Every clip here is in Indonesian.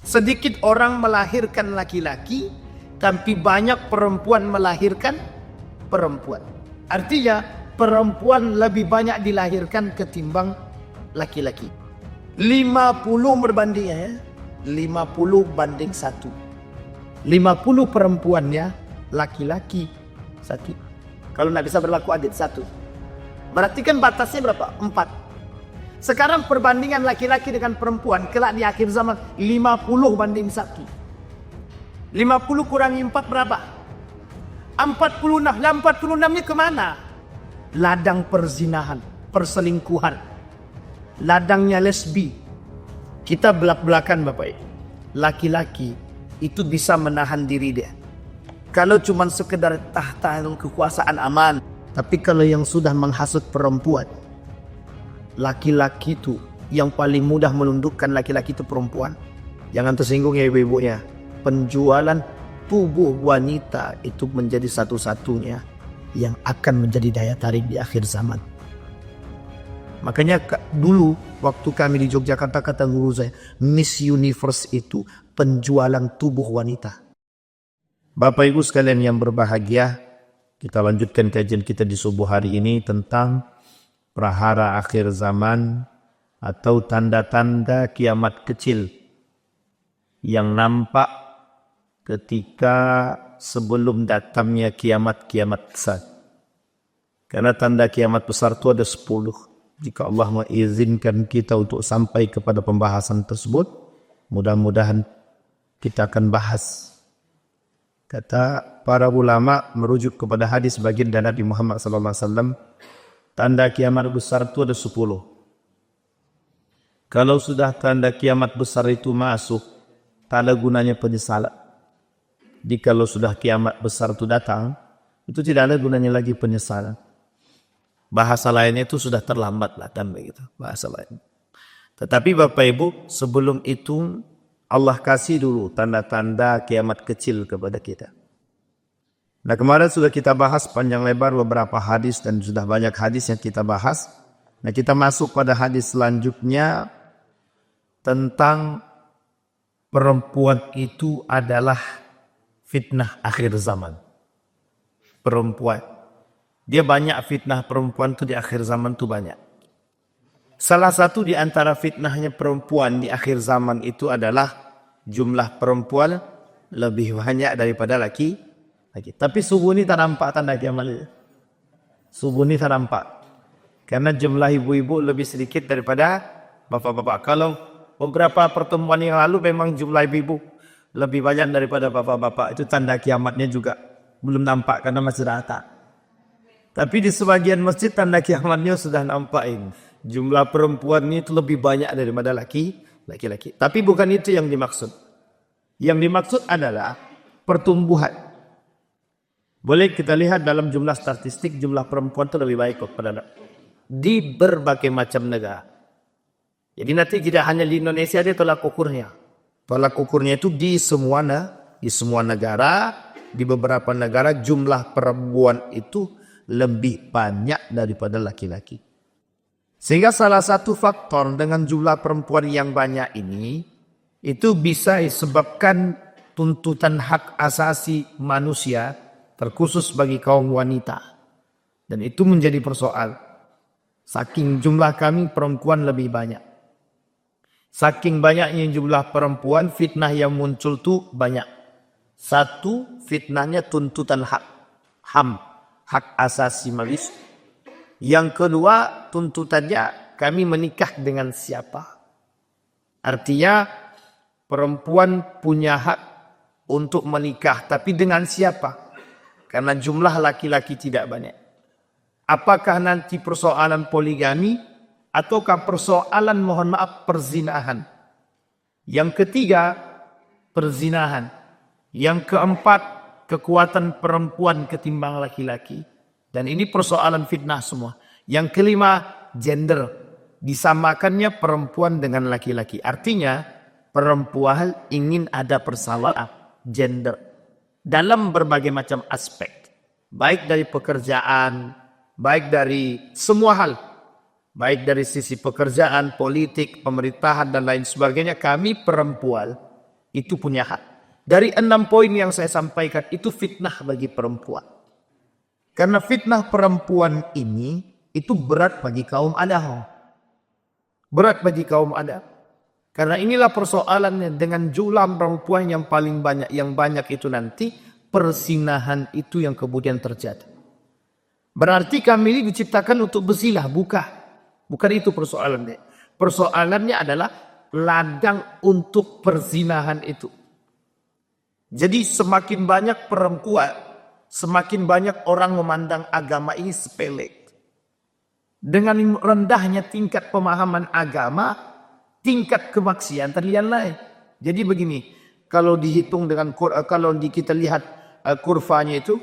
Sedikit orang melahirkan laki-laki, tapi banyak perempuan melahirkan perempuan. Artinya perempuan lebih banyak dilahirkan ketimbang laki-laki. 50 berbanding 50 banding 1. 50 perempuannya, laki-laki 1. Kalau tidak bisa berlaku adil 1. Berarti kan batasnya berapa? 4. Sekarang perbandingan laki-laki dengan perempuan kelak di akhir zaman 50 banding 1. 50 kurangi 4 berapa? 46. Nah 46-nya kemana? Ladang perzinahan, perselingkuhan. Ladangnya lesbi. Kita belak-belakan Bapak Ibu. Laki-laki itu bisa menahan diri dia. Kalau cuma sekedar tahta kekuasaan aman. Tapi kalau yang sudah menghasut perempuan, laki-laki itu yang paling mudah menundukkan laki-laki itu perempuan. Jangan tersinggung ya ibu-ibunya. Penjualan tubuh wanita itu menjadi satu-satunya yang akan menjadi daya tarik di akhir zaman. Makanya dulu waktu kami di Yogyakarta kata guru saya, Miss Universe itu penjualan tubuh wanita. Bapak Ibu sekalian yang berbahagia, kita lanjutkan kajian kita di subuh hari ini tentang prahara akhir zaman atau tanda-tanda kiamat kecil yang nampak ketika sebelum datangnya kiamat-kiamat besar. Karena tanda kiamat besar itu ada 10. Jika Allah mengizinkan kita untuk sampai kepada pembahasan tersebut, mudah-mudahan kita akan bahas. Kata para ulama merujuk kepada hadis baginda Nabi Muhammad SAW, tanda kiamat besar itu ada 10. Kalau sudah tanda kiamat besar itu masuk, tak ada gunanya penyesalan. Jadi kalau sudah kiamat besar itu datang, itu tidak ada gunanya lagi penyesalan. Bahasa lainnya itu sudah terlambat lah kan begitu bahasa lain. Tetapi Bapak Ibu, sebelum itu Allah kasih dulu tanda-tanda kiamat kecil kepada kita. Nah kemarin sudah kita bahas panjang lebar beberapa hadis dan sudah banyak hadis yang kita bahas. Nah kita masuk pada hadis selanjutnya tentang perempuan itu adalah fitnah akhir zaman. Perempuan. Dia banyak fitnah perempuan itu di akhir zaman itu banyak. Salah satu di antara fitnahnya perempuan di akhir zaman itu adalah jumlah perempuan lebih banyak daripada laki. Tapi subuh ini tak nampak tanda kiamat. Subuh ini tak nampak. Karena jumlah ibu-ibu lebih sedikit daripada bapak-bapak. Kalau beberapa pertemuan yang lalu memang jumlah ibu-ibu lebih banyak daripada bapak-bapak. Itu tanda kiamatnya juga belum nampak karena masih rata. Tapi di sebagian masjid tanda kiamatnya sudah nampakin. Jumlah perempuan itu lebih banyak daripada laki-laki. Tapi bukan itu yang dimaksud. Yang dimaksud adalah pertumbuhan. Boleh kita lihat dalam jumlah statistik jumlah perempuan itu lebih baik pada di berbagai macam negara. Jadi nanti tidak hanya di Indonesia dia tolak ukurnya. Tolak ukurnya itu di semua negara, di beberapa negara jumlah perempuan itu lebih banyak daripada laki-laki. Sehingga salah satu faktor dengan jumlah perempuan yang banyak ini itu bisa disebabkan tuntutan hak asasi manusia terkhusus bagi kaum wanita. Dan itu menjadi persoal. Saking jumlah kami perempuan lebih banyak. Saking banyaknya jumlah perempuan, fitnah yang muncul tuh banyak. Satu, fitnahnya tuntutan hak asasi manusia. Yang kedua, tuntutannya kami menikah dengan siapa. Artinya perempuan punya hak untuk menikah, tapi dengan siapa? Karena jumlah laki-laki tidak banyak. Apakah nanti persoalan poligami ataukah persoalan mohon maaf perzinahan? Yang ketiga, perzinahan. Yang keempat, kekuatan perempuan ketimbang laki-laki. Dan ini persoalan fitnah semua. Yang kelima, gender. Disamakannya perempuan dengan laki-laki. Artinya, perempuan ingin ada persamaan gender. Dalam berbagai macam aspek. Baik dari pekerjaan, baik dari semua hal. Baik dari sisi pekerjaan, politik, pemerintahan, dan lain sebagainya. Kami perempuan Itu punya hak. Dari 6 poin yang saya sampaikan itu fitnah bagi perempuan. Karena fitnah perempuan ini itu berat bagi kaum Adam. Berat bagi kaum Adam. Karena inilah persoalannya dengan jumlah perempuan yang paling banyak. Yang banyak itu nanti persinahan itu yang kemudian terjadi. Berarti kami ini diciptakan untuk bersilah, bukan itu persoalannya. Persoalannya adalah ladang untuk perzinahan itu. Jadi semakin banyak perempuan, semakin banyak orang memandang agama ini sepele. Dengan rendahnya tingkat pemahaman agama, tingkat kemaksiatan yang lain. Jadi begini, kalau dihitung dengan kalau kita lihat kurvanya itu,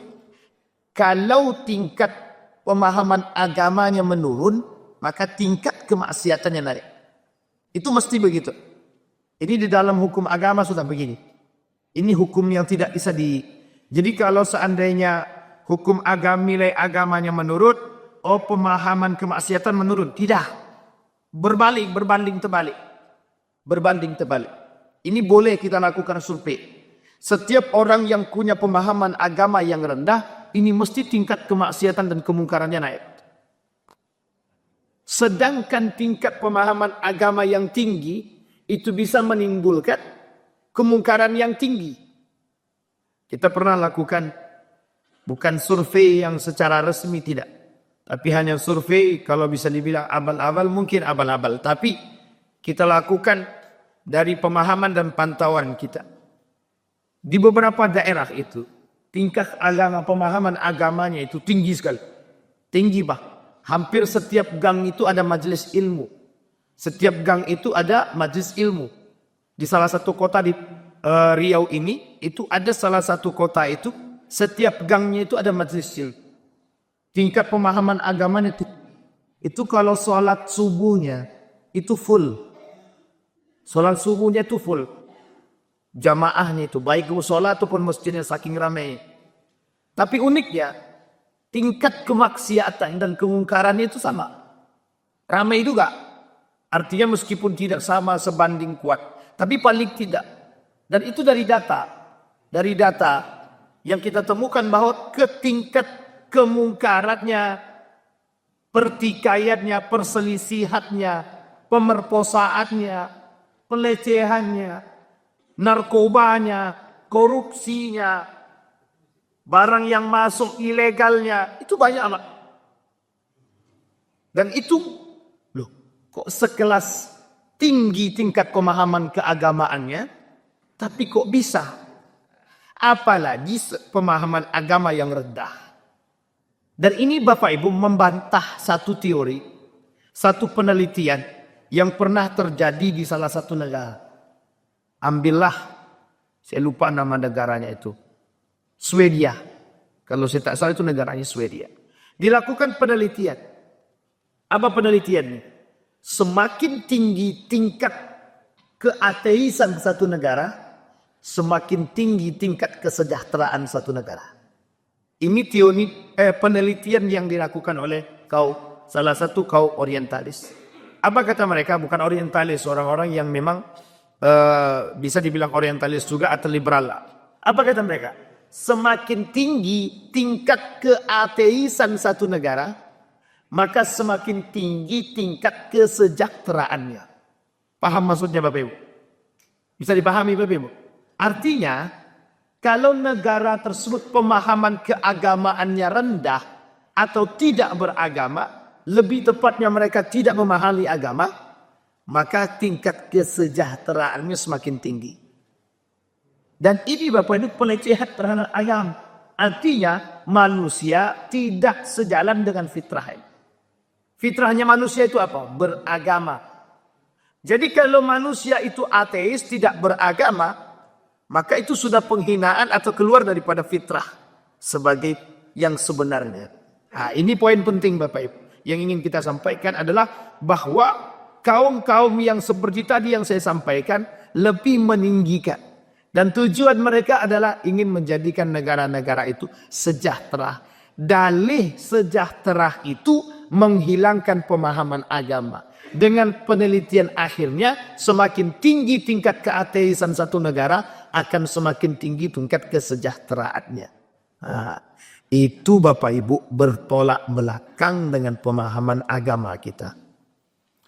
kalau tingkat pemahaman agamanya menurun, maka tingkat kemaksiatannya naik. Itu mesti begitu. Ini di dalam hukum agama sudah begini. Ini hukum yang tidak bisa Jadi kalau seandainya hukum agama, nilai agamanya menurun, pemahaman kemaksiatan menurun. Tidak. Berbanding terbalik. Ini boleh kita lakukan survei. Setiap orang yang punya pemahaman agama yang rendah, ini mesti tingkat kemaksiatan dan kemungkarannya naik. Sedangkan tingkat pemahaman agama yang tinggi, itu bisa menimbulkan kemungkaran yang tinggi. Kita pernah lakukan, bukan survei yang secara resmi tidak. Tapi hanya survei, kalau bisa dibilang abal-abal, mungkin abal-abal. Tapi kita lakukan dari pemahaman dan pantauan kita. Di beberapa daerah itu, tingkat pemahaman agamanya itu tinggi sekali. Tinggi bah. Hampir setiap gang itu ada majelis ilmu. Setiap gang itu ada majelis ilmu. Di salah satu kota di Riau ini, itu ada salah satu kota itu, setiap gangnya itu ada majelis ilmu. Tingkat pemahaman agamanya itu kalau sholat subuhnya itu full. Sholat subuhnya itu full. Jamaahnya itu, baik sholat ataupun masjidnya saking ramai. Tapi uniknya, tingkat kemaksiatan dan kemungkarannya itu sama. Ramai juga. Artinya meskipun tidak sama sebanding kuat. Tapi paling tidak. Dan itu dari data. Dari data yang kita temukan bahwa tingkat kemungkarannya, pertikaiannya, perselisihannya, pemerkosaannya, pelecehannya, narkobanya, korupsinya, barang yang masuk ilegalnya, itu banyak amat. Dan itu, kok sekelas tinggi tingkat pemahaman keagamaannya, tapi kok bisa? Apalagi pemahaman agama yang rendah. Dan ini Bapak Ibu membantah satu teori, satu penelitian yang pernah terjadi di salah satu negara. Ambillah, saya lupa nama negaranya itu. Swedia. Kalau saya tak salah itu negaranya Swedia. Dilakukan penelitian. Apa penelitiannya? Semakin tinggi tingkat keateisan satu negara, semakin tinggi tingkat kesejahteraan satu negara. Ini teori penelitian yang dilakukan oleh salah satu kaum orientalis. Apa kata mereka? Bukan orientalis, orang-orang yang memang bisa dibilang orientalis juga atau liberal. Apa kata mereka? Semakin tinggi tingkat keateisan satu negara, maka semakin tinggi tingkat kesejahteraannya. Paham maksudnya Bapak Ibu? Bisa dipahami Bapak Ibu? Artinya, kalau negara tersebut pemahaman keagamaannya rendah atau tidak beragama, lebih tepatnya mereka tidak memahami agama, maka tingkat kesejahteraannya semakin tinggi. Dan ini Bapak Ibu pelecehan terhadap agama. Artinya manusia tidak sejalan dengan fitrahnya. Fitrahnya manusia itu apa? Beragama. Jadi kalau manusia itu ateis, tidak beragama, maka itu sudah penghinaan atau keluar daripada fitrah sebagai yang sebenarnya. Nah, ini poin penting Bapak Ibu. Yang ingin kita sampaikan adalah bahwa kaum-kaum yang seperti tadi yang saya sampaikan lebih meninggikan. Dan tujuan mereka adalah ingin menjadikan negara-negara itu sejahtera. Dalih sejahtera itu menghilangkan pemahaman agama. Dengan penelitian akhirnya, semakin tinggi tingkat keateisan satu negara, akan semakin tinggi tingkat kesejahteraannya. Nah, itu Bapak Ibu bertolak belakang dengan pemahaman agama kita.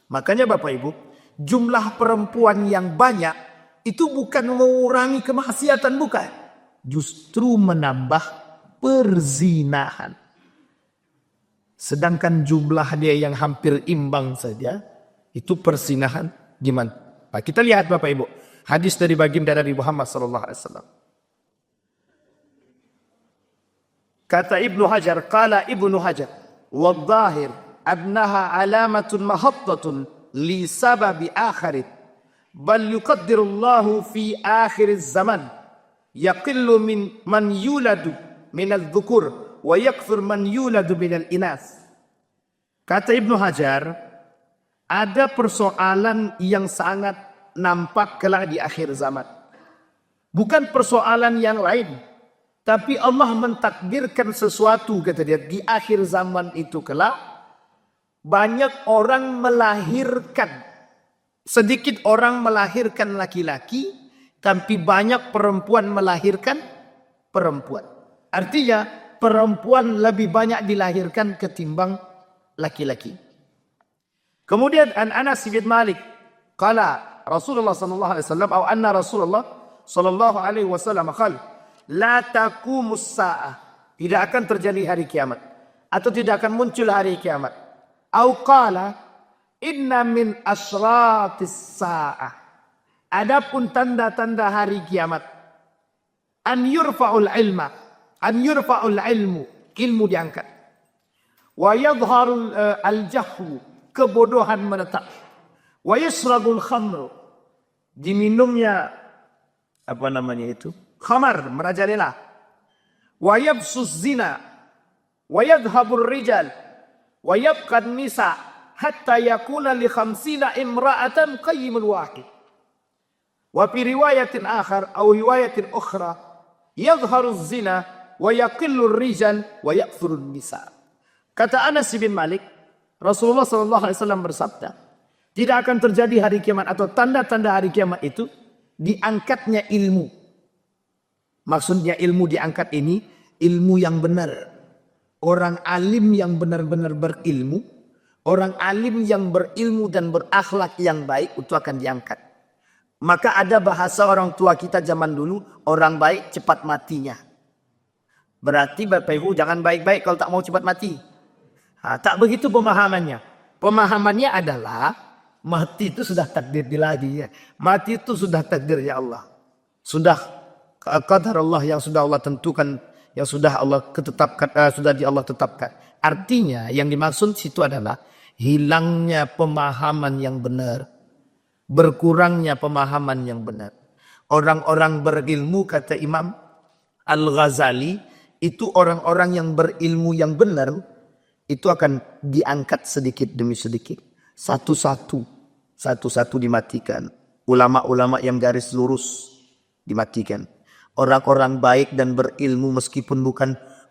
Makanya Bapak Ibu, jumlah perempuan yang banyak itu bukan mengurangi kemaksiatan, bukan. Justru menambah perzinahan. Sedangkan jumlah dia yang hampir imbang saja, itu perzinahan gimana? Nah, kita lihat Bapak Ibu, hadis dari baginda Nabi Muhammad SAW. Kata Ibnu Hajar, qala Ibnu Hajar, wadh-dhahir annaha alamatun mahattatun li sababi akhirit, bal yuqaddirullahu fi akhiriz zaman, yaqillu min man yuladu minal dhukur wa yakthur man yuladu minal inas. Kata Ibnu Hajar, ada persoalan yang sangat nampak kelak di akhir zaman. Bukan persoalan yang lain, tapi Allah mentakdirkan sesuatu, kata dia, di akhir zaman itu kelak banyak orang melahirkan. Sedikit orang melahirkan laki-laki, tapi banyak perempuan melahirkan perempuan. Artinya perempuan lebih banyak dilahirkan ketimbang laki-laki. Kemudian Anas bin Malik qala Rasulullah sallallahu alaihi wasallam atau anna Rasulullah sallallahu alaihi wasallam qala la taqumus saah, tidak akan terjadi hari kiamat atau tidak akan muncul hari kiamat. Au qala inna min asratis saah, adapun tanda-tanda hari kiamat, an yurfa'ul ilma, an yurfa'ul ilmu, ilmu diangkat, wa yadhharul al-jahlu, kebodohan menetap, wa yasrabul khamr, diminumnya apa namanya itu, khamar, merajalela, wa yabsus zina, wa yadhhabur rijal, wa yabqan nisa, hatta yakuna li 50 imra'atan qayyimul wahid. Wa fi riwayatin akhar atau riwayatin ukhra, yadhharu zina wa yaqillu rijal wa yakthuru nisa. Kata Anas bin Malik, Rasulullah SAW bersabda, tidak akan terjadi hari kiamat atau tanda-tanda hari kiamat itu diangkatnya ilmu. Maksudnya ilmu diangkat ini ilmu yang benar. Orang alim yang benar-benar berilmu, orang alim yang berilmu dan berakhlak yang baik itu akan diangkat. Maka ada bahasa orang tua kita zaman dulu, orang baik cepat matinya. Berarti Bapak Ibu jangan baik-baik kalau tak mau cepat mati. Tak begitu pemahamannya. Pemahamannya adalah mati itu sudah takdir ilahi. Mati itu sudah takdir ya Allah. Sudah qadar Allah yang sudah Allah tentukan, yang sudah Allah tetapkan, sudah di Allah tetapkan. Artinya yang dimaksud situ adalah hilangnya pemahaman yang benar, berkurangnya pemahaman yang benar. Orang-orang berilmu, kata Imam Al-Ghazali, itu orang-orang yang berilmu yang benar, itu akan diangkat sedikit demi sedikit. Satu-satu dimatikan. Ulama-ulama yang garis lurus dimatikan. Orang-orang baik dan berilmu meskipun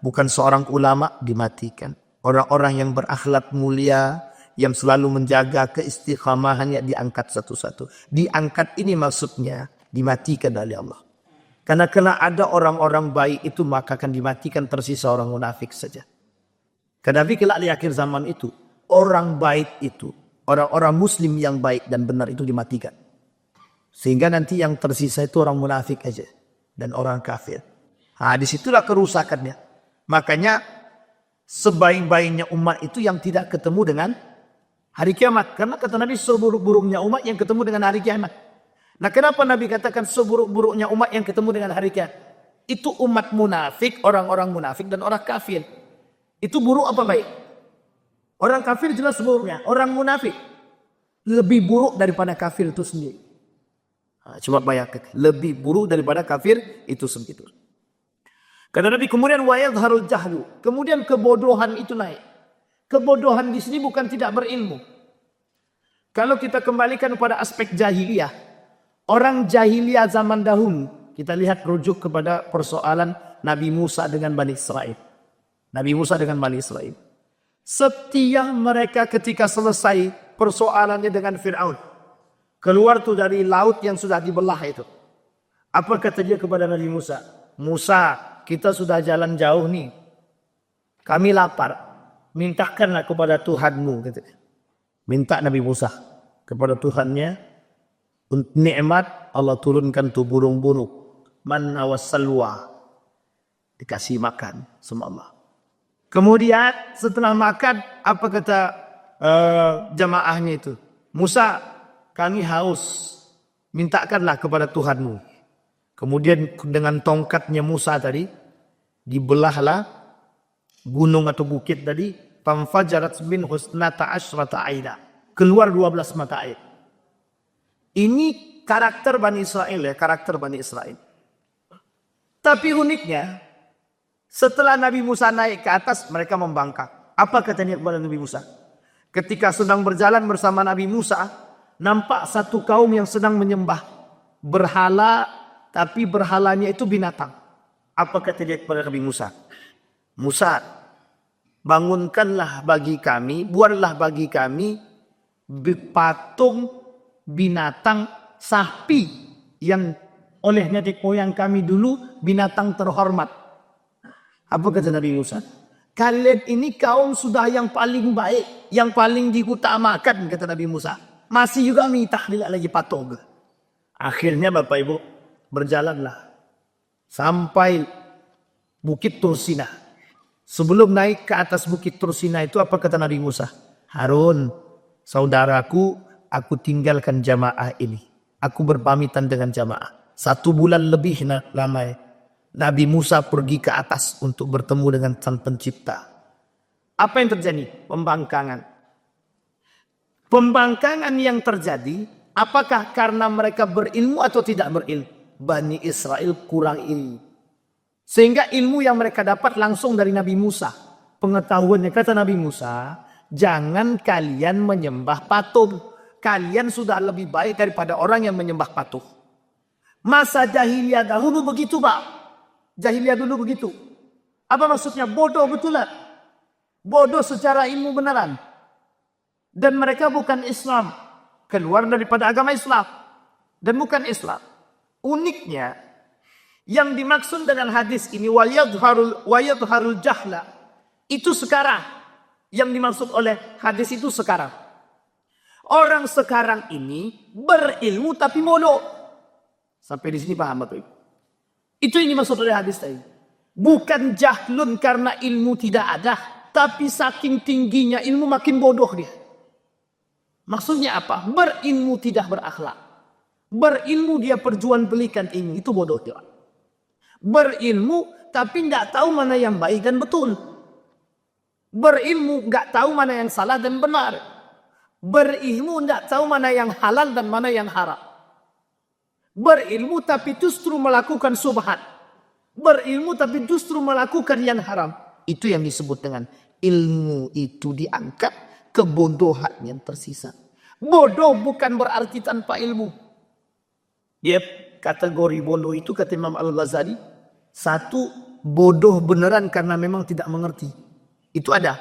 bukan seorang ulama dimatikan. Orang-orang yang berakhlak mulia, yang selalu menjaga keistiqamahannya diangkat satu-satu. Diangkat ini maksudnya dimatikan oleh Allah. Karena ada orang-orang baik itu maka akan dimatikan, tersisa orang munafik saja. Karena kelak di akhir zaman itu, orang baik itu, orang-orang muslim yang baik dan benar itu dimatikan. Sehingga nanti yang tersisa itu orang munafik aja. Dan orang kafir. Disitulah kerusakannya. Makanya sebaik-baiknya umat itu yang tidak ketemu dengan hari kiamat. Karena kata Nabi, seburuk-buruknya umat yang ketemu dengan hari kiamat. Nah, kenapa Nabi katakan seburuk-buruknya umat yang ketemu dengan hari kiamat? Itu umat munafik, orang-orang munafik dan orang kafir. Itu buruk apa baik? Orang kafir jelas buruknya. Orang munafik lebih buruk daripada kafir itu sendiri. Cuma bayangkan, lebih buruk daripada kafir itu sendiri. Kata Nabi, kemudian wa yadhharul jahlu, kemudian kebodohan itu naik. Kebodohan di sini bukan tidak berilmu. Kalau kita kembalikan pada aspek jahiliyah, orang jahiliyah zaman dahulu, kita lihat rujuk kepada persoalan Nabi Musa dengan Bani Israel. Nabi Musa dengan Bani Israel. Setiap mereka ketika selesai persoalannya dengan Fir'aun. Keluar tuh dari laut yang sudah dibelah itu. Apa kata dia kepada Nabi Musa? Musa, kita sudah jalan jauh nih. Kami lapar. Mintakanlah kepada Tuhanmu. Minta Nabi Musa kepada Tuhannya. Untuk nikmat Allah turunkan tuh burung-burung. Manna wassalwa. Dikasih makan sama Allah. Kemudian setelah makan, apa kata jamaahnya itu? Musa, kami haus. Mintakanlah kepada Tuhanmu. Kemudian dengan tongkatnya Musa tadi, dibelahlah gunung atau bukit tadi. Famfajarat min husnata asyrata aina. Keluar 12 mata air. Ini karakter Bani Israel ya, karakter Bani Israel. Tapi uniknya, setelah Nabi Musa naik ke atas, mereka membangkang. Apa katanya kepada Nabi Musa? Ketika sedang berjalan bersama Nabi Musa, nampak satu kaum yang sedang menyembah berhala, tapi berhalanya itu binatang. Apa kata dia kepada Nabi Musa? Musa, bangunkanlah bagi kami, buatlah bagi kami patung binatang sapi yang oleh nenek moyang kami dulu binatang terhormat. Apa kata Nabi Musa? Kalian ini kaum sudah yang paling baik, yang paling diutamakan, kata Nabi Musa. Masih juga minta lagi patung. Akhirnya Bapak Ibu berjalanlah sampai Bukit Tursina. Sebelum naik ke atas Bukit Tursina itu apa kata Nabi Musa? Harun, saudaraku, aku tinggalkan jamaah ini. Aku berpamitan dengan jamaah. 1 bulan lebih lama Nabi Musa pergi ke atas untuk bertemu dengan Sang Pencipta. Apa yang terjadi? Pembangkangan. Pembangkangan yang terjadi, apakah karena mereka berilmu atau tidak berilmu? Bani Israel kurang ilmu. Sehingga ilmu yang mereka dapat langsung dari Nabi Musa. Pengetahuannya, kata Nabi Musa, jangan kalian menyembah patung. Kalian sudah lebih baik daripada orang yang menyembah patung. Masa jahiliyah dahulu begitu, Pak. Jahiliyah dulu begitu. Apa maksudnya? Bodoh betulan. Bodoh secara ilmu beneran. Dan mereka bukan Islam. Keluar daripada agama Islam. Dan bukan Islam. Uniknya, yang dimaksud dengan hadis ini, wayadharul jahla. Itu sekarang. Yang dimaksud oleh hadis itu sekarang. Orang sekarang ini berilmu tapi bodoh. Sampai di sini paham Bapak Ibu? Itu yang dimaksud oleh hadis tadi. Bukan jahlun karena ilmu tidak ada. Tapi saking tingginya ilmu makin bodoh dia. Maksudnya apa? Berilmu tidak berakhlak. Berilmu dia perjualbelikan ilmu. Itu bodoh dia. Berilmu tapi tidak tahu mana yang baik dan betul. Berilmu nggak tahu mana yang salah dan benar. Berilmu tidak tahu mana yang halal dan mana yang haram. Berilmu tapi justru melakukan subhat. Berilmu tapi justru melakukan yang haram. Itu yang disebut dengan ilmu itu diangkat, kebodohan yang tersisa. Bodoh bukan berarti tanpa ilmu. Yep, kategori bodoh itu kata Imam Al-Ghazali, satu bodoh beneran karena memang tidak mengerti. Itu ada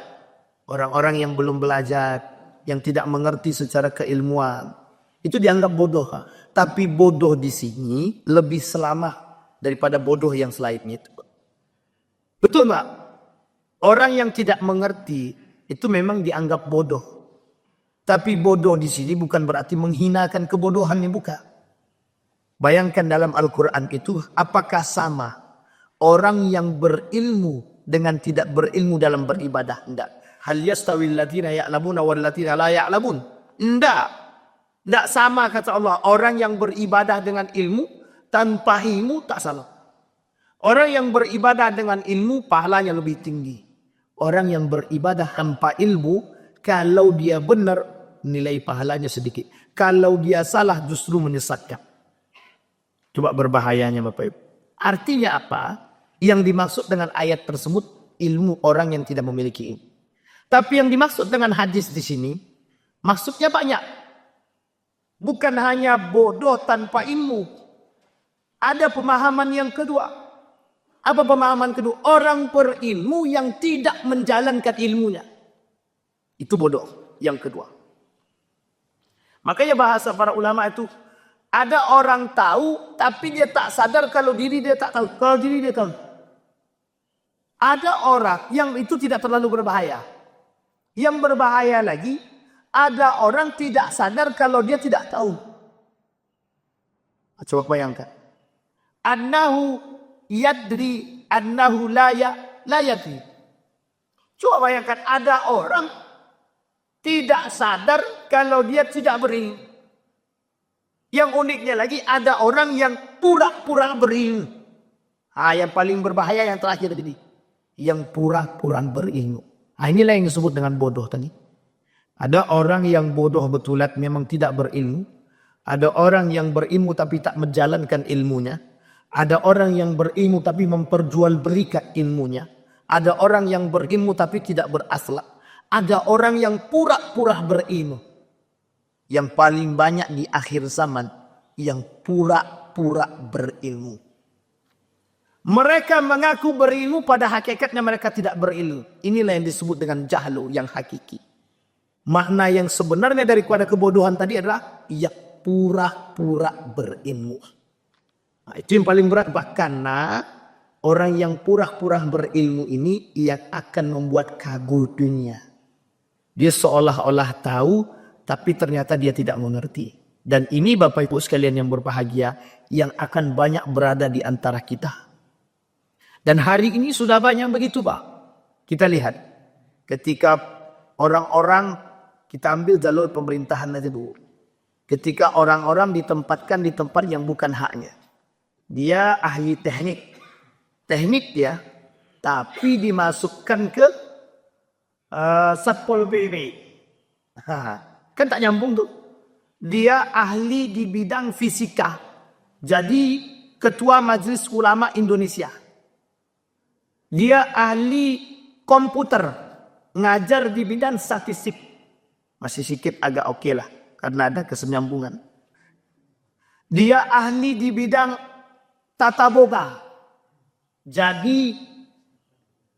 orang-orang yang belum belajar, yang tidak mengerti secara keilmuan. Itu dianggap bodoh. Tapi bodoh di sini lebih selamat daripada bodoh yang selainnya itu. Betul Pak? Orang yang tidak mengerti itu memang dianggap bodoh. Tapi bodoh di sini bukan berarti menghinakan kebodohannya, bukan. Bayangkan dalam Al-Quran itu apakah sama orang yang berilmu dengan tidak berilmu dalam beribadah? Tidak. Hal yastawil ladzina ya'lamuna wal ladzina la ya'lamun? Tidak. Tidak sama kata Allah. Orang yang beribadah dengan ilmu tanpa ilmu tak salah. Orang yang beribadah dengan ilmu pahalanya lebih tinggi. Orang yang beribadah tanpa ilmu, kalau dia benar nilai pahalanya sedikit. Kalau dia salah justru menyesatkan. Coba berbahayanya Bapak Ibu. Artinya apa? Yang dimaksud dengan ayat tersebut ilmu orang yang tidak memiliki ilmu. Tapi yang dimaksud dengan hadis di sini maksudnya banyak. Bukan hanya bodoh tanpa ilmu. Ada pemahaman yang kedua. Apa pemahaman kedua? Orang berilmu yang tidak menjalankan ilmunya. Itu bodoh yang kedua. Makanya bahasa para ulama itu, ada orang tahu tapi dia tak sadar kalau diri dia tak tahu. Kalau diri dia tahu. Ada orang yang itu tidak terlalu berbahaya. Yang berbahaya lagi, ada orang tidak sadar kalau dia tidak tahu. Coba bayangkan. Annahu yadri annahu la yadri. Coba bayangkan ada orang tidak sadar kalau dia tidak berilmu. Yang uniknya lagi ada orang yang pura-pura berilmu. Yang paling berbahaya yang terakhir tadi. Yang pura-pura berilmu. Inilah yang disebut dengan bodoh tadi. Ada orang yang bodoh betulan memang tidak berilmu. Ada orang yang berilmu tapi tak menjalankan ilmunya. Ada orang yang berilmu tapi memperjualbelikan ilmunya. Ada orang yang berilmu tapi tidak berakhlak. Ada orang yang pura-pura berilmu. Yang paling banyak di akhir zaman, yang pura-pura berilmu. Mereka mengaku berilmu, pada hakikatnya mereka tidak berilmu. Inilah yang disebut dengan jahlu yang hakiki. Makna yang sebenarnya daripada kebodohan tadi adalah ia pura-pura berilmu. Itu yang paling berat. Karena orang yang pura-pura berilmu ini yang akan membuat kagum dunia. Dia seolah-olah tahu, tapi ternyata dia tidak mengerti. Dan ini Bapak Ibu sekalian yang berbahagia, yang akan banyak berada di antara kita. Dan hari ini sudah banyak begitu Pak. Kita lihat. Ketika orang-orang, kita ambil jalur pemerintahan aja dulu. Ketika orang-orang ditempatkan di tempat yang bukan haknya. Dia ahli teknik. Teknik dia. Tapi dimasukkan ke Satpol PP. Kan tak nyambung tuh. Dia ahli di bidang fisika. Jadi ketua Majelis Ulama Indonesia. Dia ahli komputer. Ngajar di bidang statistik. Masih sedikit agak oke lah. Karena ada kesenyambungan. Dia ahli di bidang tata boga. Jadi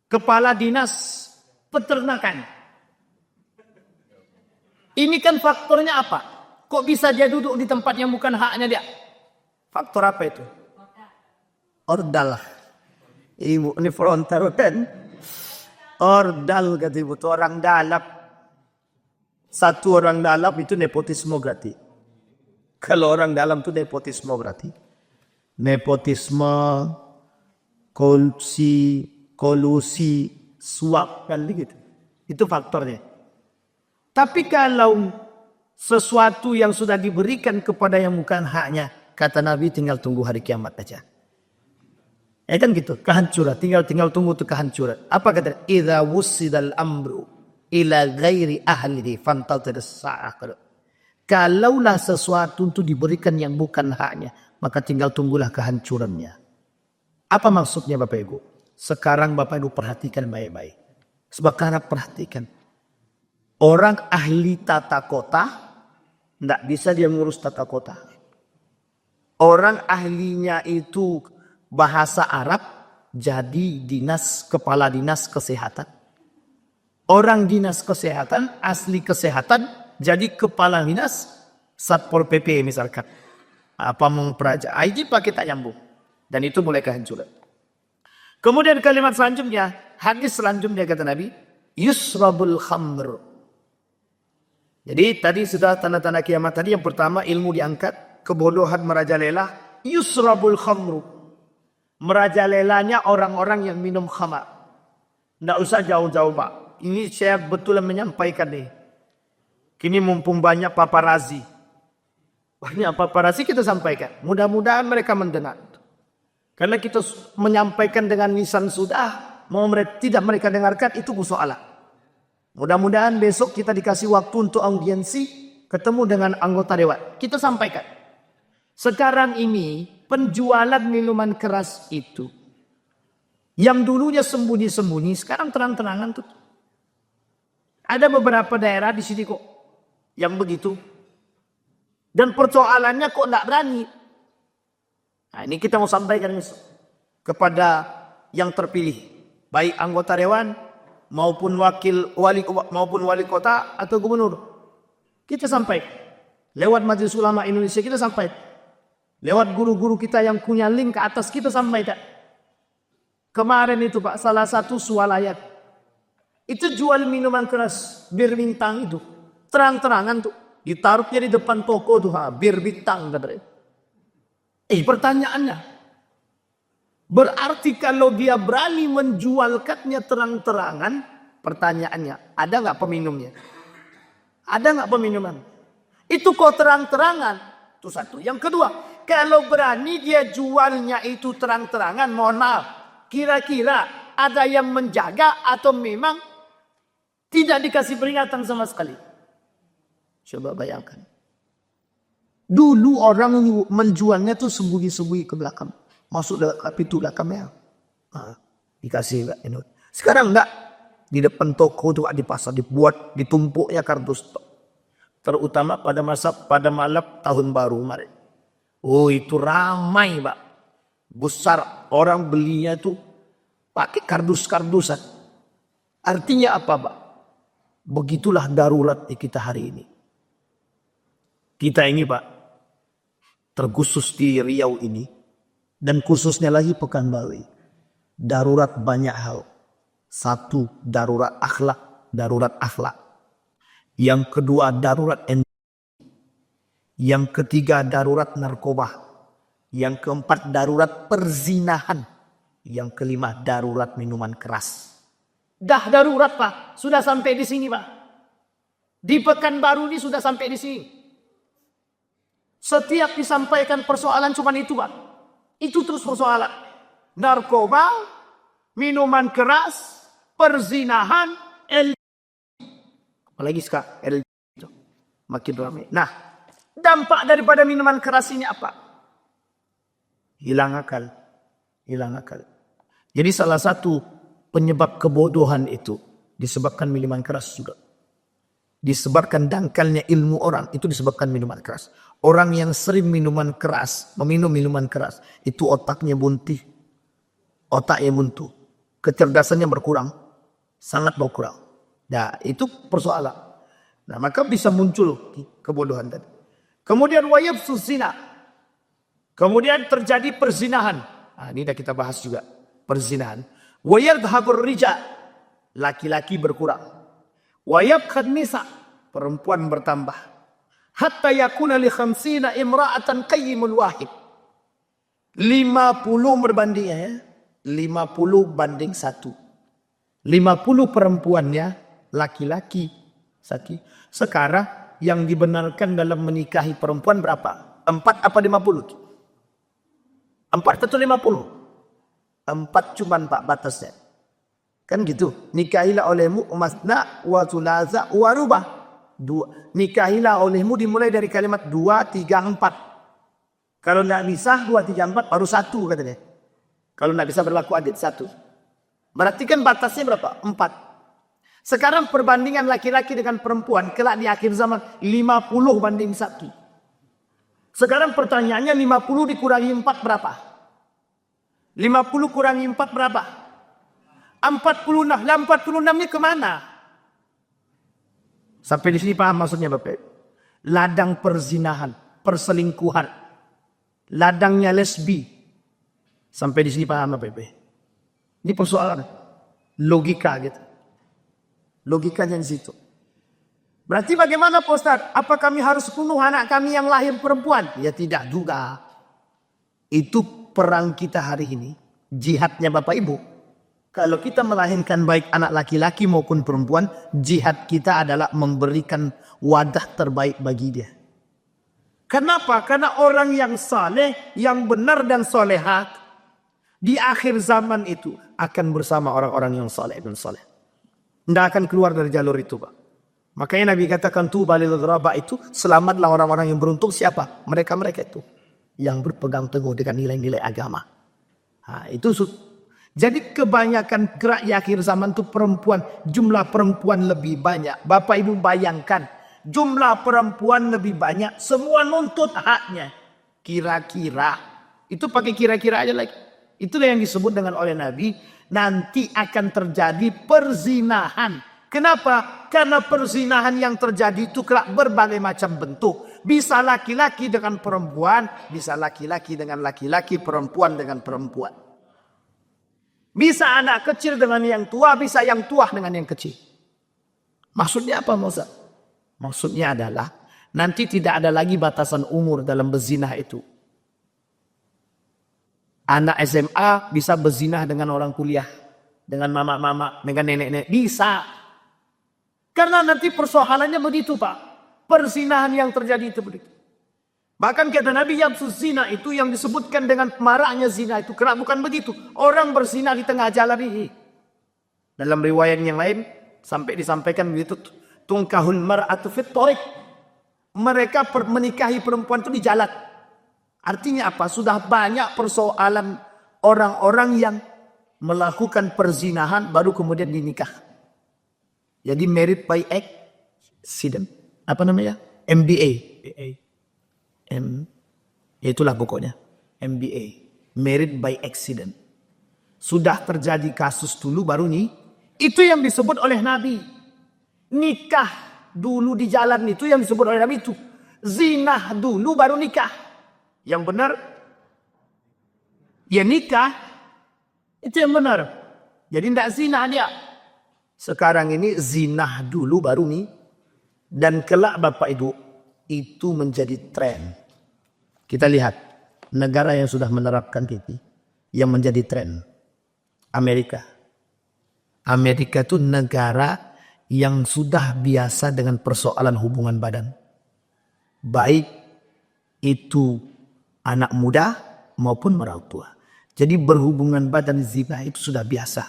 kepala dinas peternakan. Ini kan faktornya apa? Kok bisa dia duduk di tempat yang bukan haknya dia? Faktor apa itu? Ordal. Ini frontal kan? Ordal kata ibu itu orang dalam. Satu orang dalam itu nepotisme berarti. Kalau orang dalam itu nepotisme berarti. Nepotisme, kolusi, suap kan begitu. Itu faktornya. Tapi kalau sesuatu yang sudah diberikan kepada yang bukan haknya, kata Nabi tinggal tunggu hari kiamat aja. Kan gitu, kehancuran, tinggal tunggu tuh kehancuran. Apa kata? Idza wussidal amru ila ghairi ahlihi fantazir as-sa'ah. Kalaulah sesuatu itu diberikan yang bukan haknya, maka tinggal tunggulah kehancurannya. Apa maksudnya Bapak Ibu? Sekarang Bapak Ibu perhatikan baik-baik. Sekarang perhatikan. Orang ahli tata kota, tidak bisa dia ngurus tata kota. Orang ahlinya itu bahasa Arab, jadi kepala dinas kesehatan. Orang dinas kesehatan, asli kesehatan, jadi kepala dinas Satpol PP misalkan. Apa memperaja, ini pakai tak nyambung. Dan itu mulai kehancuran. Kemudian kalimat selanjutnya, hadis selanjutnya kata Nabi, yusrabul khamr. Jadi tadi sudah tanda-tanda kiamat tadi. Yang pertama ilmu diangkat, kebodohan merajalela, yusrabul khamru. Merajalelanya orang-orang yang minum khamar. Tidak usah jauh-jauh Pak. Ini saya betul menyampaikan nih. Kini mumpung banyak paparazi. Banyak paparazi kita sampaikan. Mudah-mudahan mereka mendengar. Karena kita menyampaikan dengan lisan sudah, mau tidak mereka dengarkan itu persoalan. Mudah-mudahan besok kita dikasih waktu untuk audiensi, ketemu dengan anggota dewan. Kita sampaikan. Sekarang ini penjualan minuman keras itu, yang dulunya sembunyi-sembunyi, sekarang terang-terangan tuh. Ada beberapa daerah di sini kok yang begitu. Dan persoalannya kok tidak berani. Nah, ini kita mau sampaikan kepada yang terpilih, baik anggota dewan maupun wali kota atau gubernur. Kita sampaikan. Lewat Majelis Ulama Indonesia kita sampai. Lewat guru-guru kita yang punya link ke atas kita sampai tak. Kemarin itu Pak, salah satu swalayan. Itu jual minuman keras, bir bintang itu. Terang-terangan tuh. Ditaruhnya di depan toko tuh, bir bintang katanya. Pertanyaannya. Berarti kalau dia berani menjualkannya terang-terangan, pertanyaannya, ada nggak peminumnya? Ada nggak peminuman? Itu kok terang-terangan. Itu satu. Yang kedua, kalau berani dia jualnya itu terang-terangan, mohon maaf. Kira-kira ada yang menjaga atau memang tidak dikasih peringatan sama sekali? Coba bayangkan. Dulu orang menjualnya tuh sembunyi-sembunyi ke belakang. Masuk dalam pintu belakangnya. Dikasih enggak? Sekarang enggak. Di depan toko tuh di pasar dibuat, ditumpuknya kardus stok. Terutama pada malam tahun baru kemarin. Oh itu ramai Pak. Besar orang belinya tuh pakai kardus-kardusan. Artinya apa Pak? Begitulah darurat di kita hari ini. Kita ini Pak, terkhusus di Riau ini, dan khususnya lagi Pekanbaru. Darurat banyak hal. Satu, darurat akhlak. Yang kedua, darurat energi. Yang ketiga, darurat narkoba. Yang keempat, darurat perzinahan. Yang kelima, darurat minuman keras. Dah darurat Pak, sudah sampai di sini Pak. Di Pekanbaru ini sudah sampai di sini. Setiap disampaikan persoalan cuma itu Pak. Itu terus persoalan. Narkoba, minuman keras, perzinahan, apalagi sekarang itu makin ramai. Nah, dampak daripada minuman keras ini apa? Hilang akal. Jadi salah satu penyebab kebodohan itu disebabkan minuman keras juga. Disebabkan dangkalnya ilmu orang itu disebabkan minuman keras. Orang yang sering meminum minuman keras, itu otaknya buntu. Kecerdasannya berkurang, sangat berkurang. Nah, itu persoalan. Nah, maka bisa muncul kebodohan tadi. Kemudian wayabsu zina. Kemudian terjadi perzinahan. Nah, ini dah kita bahas juga, perzinahan. Wayadhabur rija, laki-laki berkurang. Wayabkhad nisa, perempuan bertambah. Hatta yakuna li khamsina imra'atan qayyimul wahid. 50 berbanding 50 banding 1. 50 perempuannya, laki-laki satu. Sekarang yang dibenarkan dalam menikahi perempuan berapa? 4 apa 50? 4 atau 50? 4 cuman Pak batasnya. Kan gitu. Nikahilah olehmu masna wa thulatha wa rubah. Nikahilah olehmu dimulai dari kalimat 2, 3, 4. Kalau tidak bisa 2, 3, 4 baru 1 katanya. Kalau tidak bisa berlaku adil 1. Berarti kan batasnya berapa? 4. Sekarang perbandingan laki-laki dengan perempuan kelak di akhir zaman 50 banding 1. Sekarang pertanyaannya 50 dikurangi 4 berapa? 50 kurangi 4 berapa? 46. Lah 46-nya kemana? Sampai di sini paham maksudnya Bapak? Ladang perzinahan, perselingkuhan. Ladangnya lesbi. Sampai di sini paham Bapak? Ini persoalan logika gitu. Logikanya di situ. Berarti bagaimana Pak Ustaz? Apa kami harus bunuh anak kami yang lahir perempuan? Ya tidak juga. Itu perang kita hari ini. Jihadnya Bapak Ibu. Kalau kita melahirkan baik anak laki-laki maupun perempuan, jihad kita adalah memberikan wadah terbaik bagi dia. Kenapa? Karena orang yang saleh, yang benar dan soleha, di akhir zaman itu akan bersama orang-orang yang saleh dan soleh. Tidak akan keluar dari jalur itu Pak. Makanya Nabi katakan tuba lil ghuraba itu, selamatlah orang-orang yang beruntung. Siapa? Mereka-mereka itu yang berpegang teguh dengan nilai-nilai agama. Nah, itu jadi kebanyakan gerak di akhir zaman itu perempuan. Jumlah perempuan lebih banyak. Bapak Ibu bayangkan. Jumlah perempuan lebih banyak. Semua nuntut haknya. Kira-kira. Itu pakai kira-kira aja lagi. Itulah yang disebut dengan oleh Nabi. Nanti akan terjadi perzinahan. Kenapa? Karena perzinahan yang terjadi itu berbagai macam bentuk. Bisa laki-laki dengan perempuan, bisa laki-laki dengan laki-laki, perempuan dengan perempuan. Bisa anak kecil dengan yang tua, bisa yang tua dengan yang kecil. Maksudnya apa, Ustaz? Maksudnya adalah nanti tidak ada lagi batasan umur dalam berzinah itu. Anak SMA bisa berzinah dengan orang kuliah, dengan mama-mama, dengan nenek-nenek, bisa. Karena nanti persoalannya begitu, Pak. Perzinahan yang terjadi itu begitu. Bahkan kata Nabi, yamsus zina itu yang disebutkan dengan maraknya zina itu. Karena bukan begitu. Orang berzina di tengah jalan ini. Dalam riwayat yang lain sampai disampaikan begitu, tungkahul mar'atu fit thariq. Mereka menikahi perempuan itu di jalan. Artinya apa? Sudah banyak persoalan orang-orang yang melakukan perzinahan baru kemudian dinikah. Jadi married by accident. Apa namanya? MBA. Itulah pokoknya. MBA. Married by accident. Sudah terjadi kasus dulu baru nih. Itu yang disebut oleh Nabi. Nikah dulu di jalan itu yang disebut oleh Nabi itu. Zinah dulu baru nikah. Yang benar. Ya nikah. Itu yang benar. Jadi tidak zina dia. Sekarang ini zinah dulu baru nih. Dan kelak Bapak Ibu. Itu menjadi tren. Kita lihat. Negara yang sudah menerapkan itu. Yang menjadi tren. Amerika. Amerika itu negara yang sudah biasa dengan persoalan hubungan badan. Baik itu anak muda maupun orang tua. Jadi berhubungan badan zina itu sudah biasa.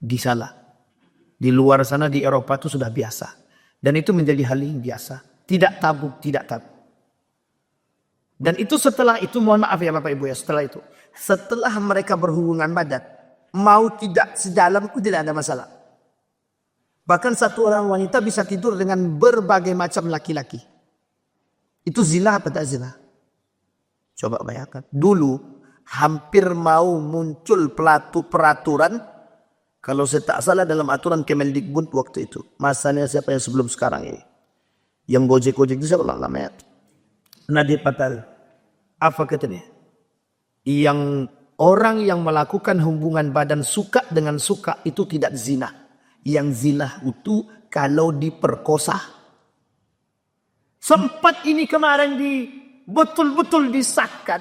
Di sana. Di luar sana di Eropa itu sudah biasa. Dan itu menjadi hal yang biasa. Tidak tabu, tidak tabu. Dan itu setelah itu, mohon maaf ya Bapak Ibu ya, setelah itu. Setelah mereka berhubungan badan, mau tidak sedalam itu tidak ada masalah. Bahkan satu orang wanita bisa tidur dengan berbagai macam laki-laki. Itu zina apa tak zina? Coba bayangkan. Dulu hampir mau muncul peraturan. Kalau saya tak salah dalam aturan Kemendikbud waktu itu. Masanya siapa yang sebelum sekarang ini. Yang Gojek-Gojek itu siapa namanya? Nadir Patel. Apa katanya? Yang orang yang melakukan hubungan badan suka dengan suka itu tidak zina. Yang zina itu kalau diperkosa. Sempat ini kemarin betul-betul disahkan.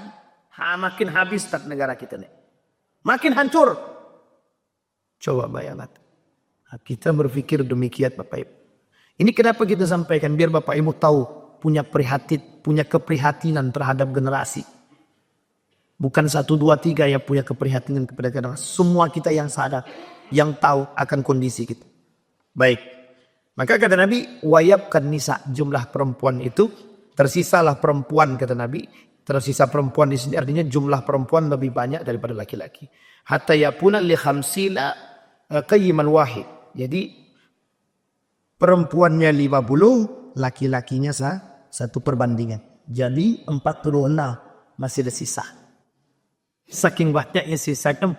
Makin habis tak negara kita nih. Makin hancur. Coba bayangkan. Kita berpikir demikian Bapak Ibu. Ini kenapa kita sampaikan. Biar Bapak Ibu tahu. Punya keprihatinan terhadap generasi. Bukan 1, 2, 3 yang punya keprihatinan kepada generasi. Semua kita yang sadar. Yang tahu akan kondisi kita. Baik. Maka kata Nabi. Wayabkan nisa. Jumlah perempuan itu. Tersisalah perempuan kata Nabi. Tersisa perempuan di sini. Artinya jumlah perempuan lebih banyak daripada laki-laki. Hatta yapuna li khamsina qayyiman wahid. Jadi perempuannya 50, laki-lakinya 1 perbandingan. Jadi 46 masih ada sisa. Saking banyaknya sisa 46.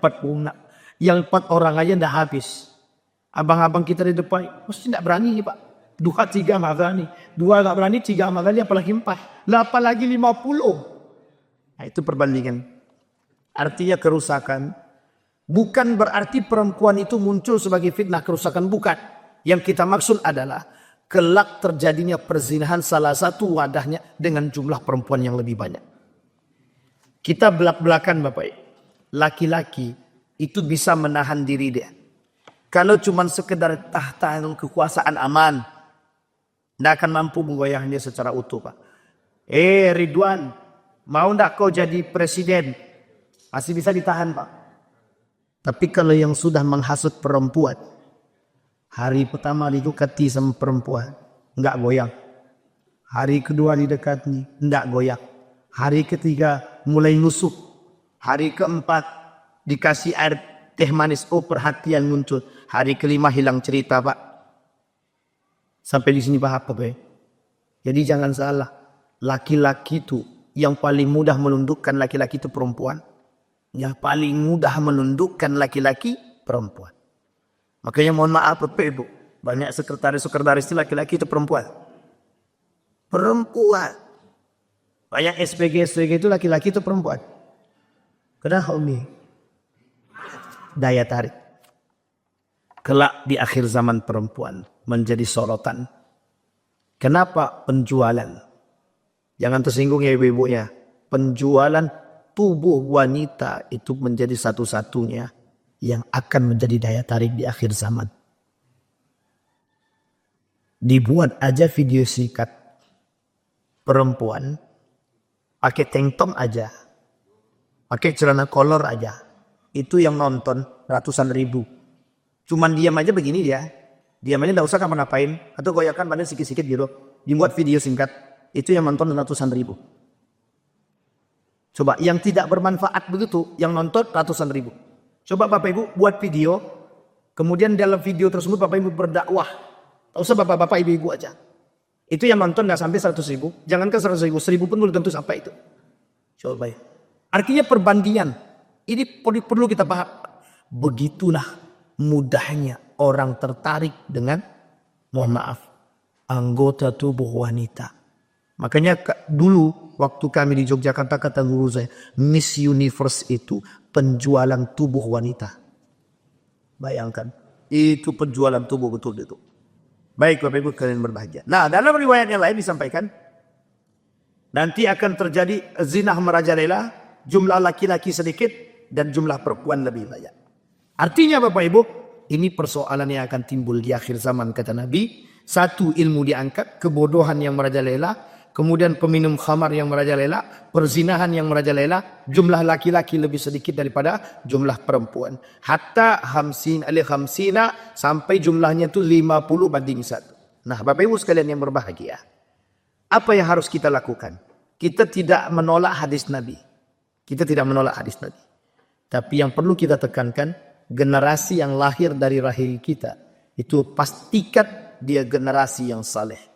Yang 4 orang aja dah habis. Abang-abang kita di depan mesti tidak berani Pak. 2, 3 nggak berani. 2 nggak berani, 3 nggak berani, apalagi 4. Apalagi 50. Nah, itu perbandingan. Artinya kerusakan. Bukan berarti perempuan itu muncul sebagai fitnah kerusakan. Bukan. Yang kita maksud adalah kelak terjadinya perzinahan salah satu wadahnya dengan jumlah perempuan yang lebih banyak. Kita belak-belakan Bapak. Laki-laki itu bisa menahan diri dia. Kalau cuma sekedar tahta kekuasaan aman. Tidak akan mampu menggoyahnya secara utuh Pak. Ridwan. Mau tidak kau jadi presiden? Masih bisa ditahan Pak. Tapi kalau yang sudah menghasut perempuan, hari pertama didekati sama perempuan, enggak goyang. Hari kedua didekati, enggak goyang. Hari ketiga mulai nusuk. Hari keempat dikasih air teh manis, perhatian muncul. Hari kelima hilang cerita Pak. Sampai di sini paham Pak. Jadi jangan salah, laki-laki itu yang paling mudah menundukkan laki-laki itu perempuan. Yang paling mudah menundukkan laki-laki perempuan. Makanya mohon maaf Bapak Ibu. Banyak sekretaris-sekretaris itu laki-laki itu perempuan. Perempuan. Banyak SPG itu laki-laki itu perempuan. Kenapa Umi? Daya tarik. Kelak di akhir zaman perempuan menjadi sorotan. Kenapa penjualan? Jangan tersinggung ya ibu-ibu ya. Penjualan tubuh wanita itu menjadi satu-satunya yang akan menjadi daya tarik di akhir zaman. Dibuat aja video singkat perempuan pakai tank top aja, pakai celana kolor aja, itu yang nonton ratusan ribu. Cuman diam aja begini dia, diam aja nggak usah ngapa-ngapain atau goyakan badan sikit-sikit gitu, dibuat video singkat, itu yang nonton ratusan ribu. Coba yang tidak bermanfaat begitu, yang nonton ratusan ribu. Coba Bapak Ibu buat video, kemudian dalam video tersebut Bapak Ibu berdakwah. Tak usah bapak-bapak ibu-ibu aja. Itu yang nonton gak sampai 100 ribu. Jangankan 100 ribu, 1000 pun belum tentu sampai itu. Coba ya. Artinya perbandingan. Ini perlu kita paham. Begitulah mudahnya orang tertarik dengan, mohon maaf, anggota tubuh wanita. Makanya dulu waktu kami di Yogyakarta kata guru saya, Miss Universe itu penjualan tubuh wanita. Bayangkan. Itu penjualan tubuh betul itu. Baik Bapak Ibu kalian berbahagia. Nah dalam riwayat yang lain disampaikan. Nanti akan terjadi zina merajalela. Jumlah laki-laki sedikit. Dan jumlah perempuan lebih banyak. Artinya Bapak Ibu. Ini persoalan yang akan timbul di akhir zaman kata Nabi. Satu, ilmu diangkat. Kebodohan yang merajalela. Kemudian peminum khamar yang merajalela. Perzinahan yang merajalela. Jumlah laki-laki lebih sedikit daripada jumlah perempuan. Hatta hamsina sampai jumlahnya itu 50:1. Nah Bapak Ibu sekalian yang berbahagia. Apa yang harus kita lakukan? Kita tidak menolak hadis Nabi. Kita tidak menolak hadis Nabi. Tapi yang perlu kita tekankan. Generasi yang lahir dari rahim kita. Itu pastikan dia generasi yang saleh.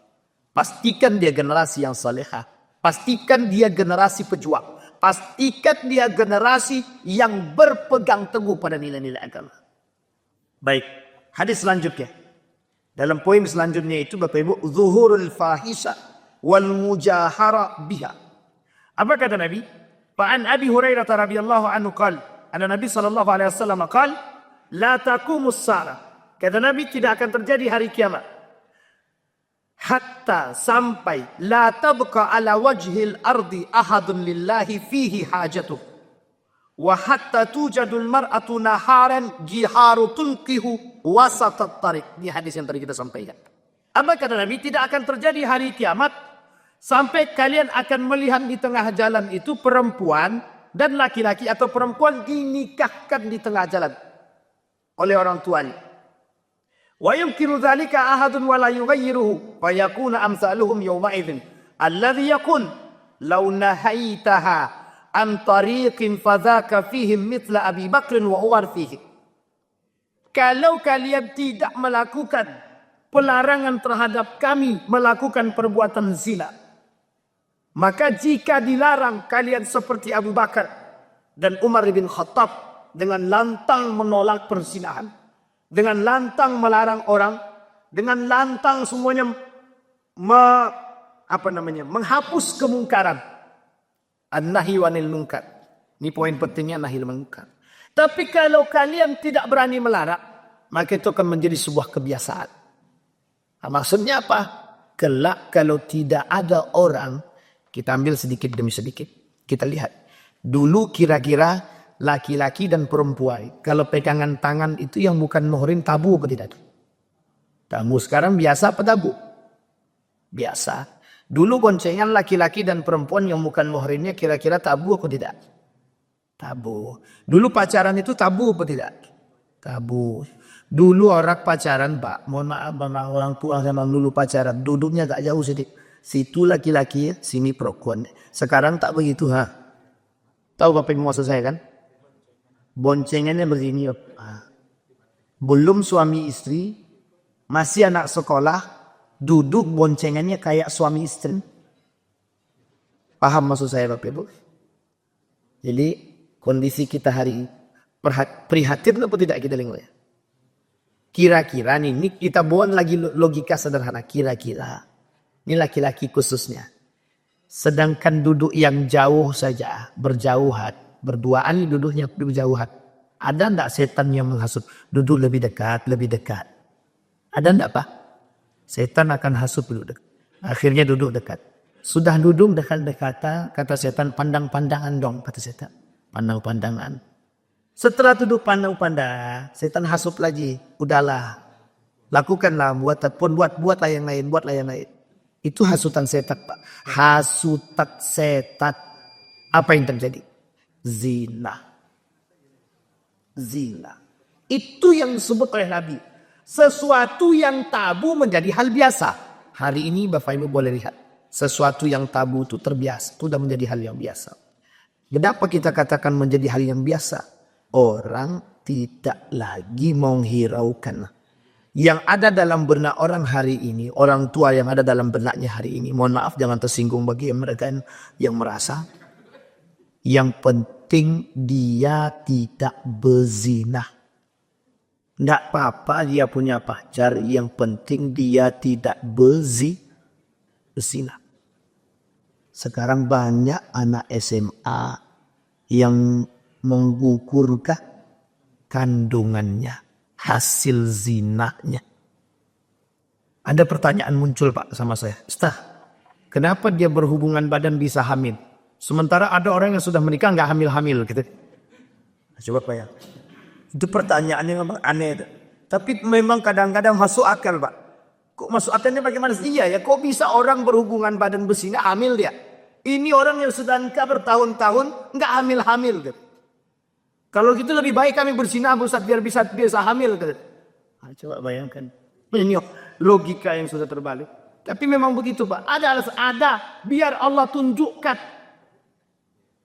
Pastikan dia generasi yang salehah. Pastikan dia generasi pejuang. Pastikan dia generasi yang berpegang teguh pada nilai-nilai agama. Baik, hadis selanjutnya. Dalam poin selanjutnya itu Bapak Ibu, zuhurul fahisha wal mujahara biha. Apa kata Nabi? Fa'an Abi Hurairah radhiyallahu anhu qala, anna Nabi sallallahu alaihi wasallam qala, la taqumus sa'a. Kata Nabi tidak akan terjadi hari kiamat. Hatta sampai la tabqa ala wajhil ardi ahadun lillahi fihi hajatuh wa hatta tujadul mar'atu naharan jiharu tunqihu wasatat tariq. Ini hadis yang tadi kita sampaikan. Apa kata Nabi? Tidak akan terjadi hari kiamat sampai kalian akan melihat di tengah jalan itu perempuan dan laki-laki atau perempuan dinikahkan di tengah jalan oleh orang tuanya. Wa yumkinu dzalika ahadun wa la yughayyiruhu fa yakuna amsaluhum yawma idzin alladhi yakun law nahaitaha an tariqin fadzaka fihim mithla Abi Bakr wa Umar fihi. Kalau kalian tidak melakukan pelarangan terhadap kami melakukan perbuatan zina, maka jika dilarang kalian seperti Abu Bakar dan Umar bin Khattab dengan lantang menolak perzinahan, dengan lantang melarang orang, dengan lantang semuanya menghapus kemungkaran. An-nahi wanil munkar. Ini poin pentingnya nahi munkar. Tapi kalau kalian tidak berani melarang, maka itu akan menjadi sebuah kebiasaan. Nah, maksudnya apa? Kelak kalau tidak ada orang, kita ambil sedikit demi sedikit. Kita lihat. Dulu kira-kira laki-laki dan perempuan. Kalau pegangan tangan itu yang bukan muhrim tabu apa tidak? Tabu sekarang biasa apa tabu? Biasa. Dulu boncengan laki-laki dan perempuan yang bukan muhrimnya kira-kira tabu apa tidak? Tabu. Dulu pacaran itu tabu apa tidak? Tabu. Dulu orang pacaran, Pak. Mohon maaf, orang tua zaman dulu pacaran. Duduknya tak jauh sedikit. Situ laki-laki, sini perempuan. Sekarang tak begitu, ha? Tahu Bapak Ibu maksud saya kan? Boncengannya begini. Belum suami istri, masih anak sekolah, duduk boncengannya kayak suami istri. Paham maksud saya Bapak Ibu? Jadi kondisi kita hari ini prihatin atau tidak kita lihat? Kira-kira nih, ini kita buat lagi logika sederhana. Kira-kira, ini laki-laki khususnya. Sedangkan duduk yang jauh saja, berjauhan. Berduaan duduknya berjauhan. Ada enggak setan yang menghasut? Duduk lebih dekat, lebih dekat. Ada enggak Pak? Setan akan hasut duduk dekat. Akhirnya duduk dekat. Sudah duduk dekat-dekatan, kata setan, pandang-pandangan dong, kata setan. Pandang-pandangan. Setelah duduk pandang-pandang, setan hasut lagi. Udahlah, lakukanlah, buatlah yang lain, buatlah yang lain. Itu hasutan setan Pak. Hasutan setan. Apa yang terjadi? Zina. Zina. Itu yang disebut oleh Nabi. Sesuatu yang tabu menjadi hal biasa. Hari ini Bapak Ibu boleh lihat. Sesuatu yang tabu itu terbiasa. Itu sudah menjadi hal yang biasa. Kenapa kita katakan menjadi hal yang biasa? Orang tidak lagi menghiraukan. Yang ada dalam benak orang hari ini. Orang tua yang ada dalam benaknya hari ini. Mohon maaf jangan tersinggung bagi mereka yang merasa. Yang penting dia tidak berzina. Tidak apa-apa dia punya pacar. Yang penting dia tidak berzina. Sekarang banyak anak SMA yang mengukurkan kandungannya, hasil zinanya. Ada pertanyaan muncul Pak sama saya. Ustaz, kenapa dia berhubungan badan bisa hamil? Sementara ada orang yang sudah menikah nggak hamil-hamil gitu. Coba Pak ya. Itu pertanyaan yang memang aneh. Tapi memang kadang-kadang masuk akal Pak. Kok masuk akalnya bagaimana? Iya ya, kok bisa orang berhubungan badan bersina hamil dia? Ini orang yang sudah nikah bertahun-tahun nggak hamil-hamil gitu. Kalau gitu lebih baik kami berzina Ustaz biar bisa hamil gitu. Coba bayangkan. Ini logika yang sudah terbalik. Tapi memang begitu Pak. Ada biar Allah tunjukkan.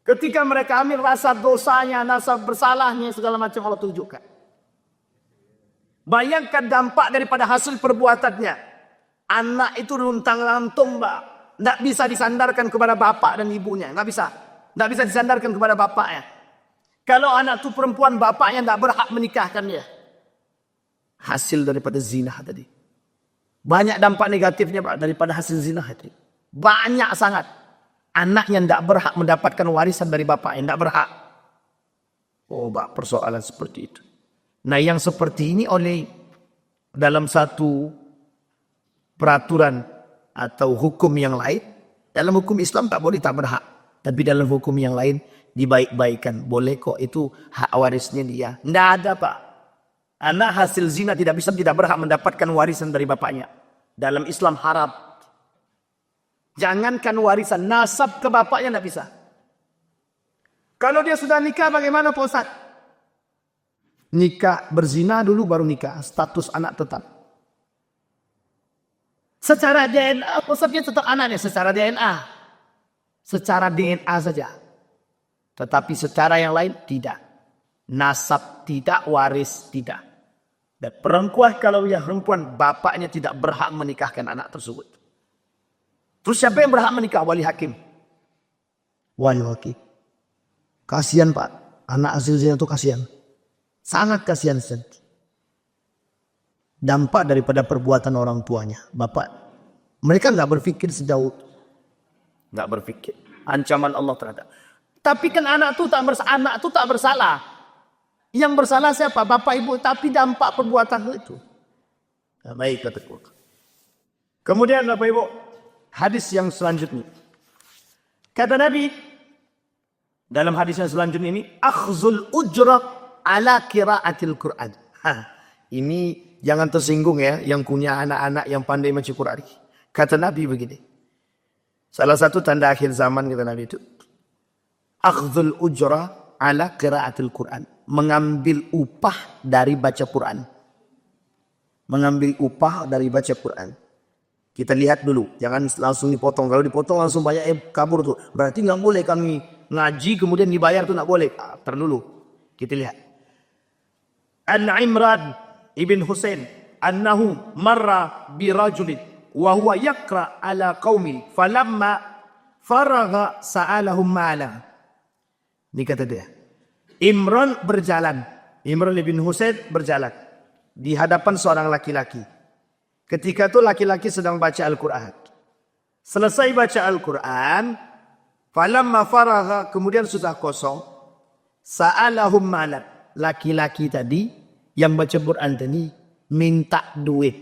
Ketika mereka hamil rasa dosanya, rasa bersalahnya segala macam Allah tunjukkan. Bayangkan dampak daripada hasil perbuatannya. Anak itu luntang-lantung Pak. Tidak bisa disandarkan kepada bapak dan ibunya. Tidak bisa. Tidak bisa disandarkan kepada bapaknya. Kalau anak itu perempuan, bapaknya tidak berhak menikahkan dia. Hasil daripada zina tadi. Banyak dampak negatifnya Pak daripada hasil zina tadi. Banyak sangat. Anak yang tidak berhak mendapatkan warisan dari bapaknya. Tidak berhak. Oh Pak, persoalan seperti itu. Nah yang seperti ini oleh dalam satu peraturan atau hukum yang lain. Dalam hukum Islam tak boleh tak berhak. Tapi dalam hukum yang lain dibaik-baikan. Boleh kok itu hak warisnya dia. Tidak ada Pak. Anak hasil zina tidak berhak mendapatkan warisan dari bapaknya. Dalam Islam haram. Jangankan warisan, nasab ke bapaknya tidak bisa. Kalau dia sudah nikah bagaimana Pak Ustaz? Nikah berzina dulu baru nikah. Status anak tetap. Secara DNA, Pak Ustaz dia tetap anaknya secara DNA. Secara DNA saja. Tetapi secara yang lain tidak. Nasab tidak, waris tidak. Dan perempuan kalau yang perempuan bapaknya tidak berhak menikahkan anak tersebut. Terus siapa yang berhak menikah? Wali hakim. Wali hakim. Kasihan Pak. Anak hasil zina itu kasihan. Sangat kasihan. Dampak daripada perbuatan orang tuanya. Bapak. Mereka nggak berpikir sejauh. Nggak berpikir. Ancaman Allah terhadap. Tapi kan anak itu tak bersalah. Yang bersalah siapa? Bapak ibu. Tapi dampak perbuatan itu. Nah, baik kata Allah. Kemudian Bapak ibu. Hadis yang selanjutnya. Kata Nabi. Dalam hadis yang selanjutnya ini. Akhzul ujrah ala qiraatil Quran. Ini jangan tersinggung ya. Yang punya anak-anak yang pandai baca Quran. Kata Nabi begini. Salah satu tanda akhir zaman kata Nabi itu. Akhdhul ujrah ala qiraatil Quran. Mengambil upah dari baca Quran. Mengambil upah dari baca Quran. Kita lihat dulu. Jangan langsung dipotong. Kalau dipotong langsung banyak kabur tuh. Berarti nggak boleh kami ngaji kemudian dibayar tuh nggak boleh. Ntar dulu. Kita lihat. An Imran ibn Husain. Annahu marra birajulin. Wahuwa yakra ala qaumi. Falamma faragha sa'alahum ma'ala. Ini kata dia. Imran berjalan. Imran bin Husain berjalan. di hadapan seorang laki-laki. Ketika itu laki-laki sedang baca Al-Quran. Selesai baca Al-Quran, falamma faragha, kemudian sudah kosong, sa'alahum malak. Laki-laki tadi yang baca Quran tadi minta duit,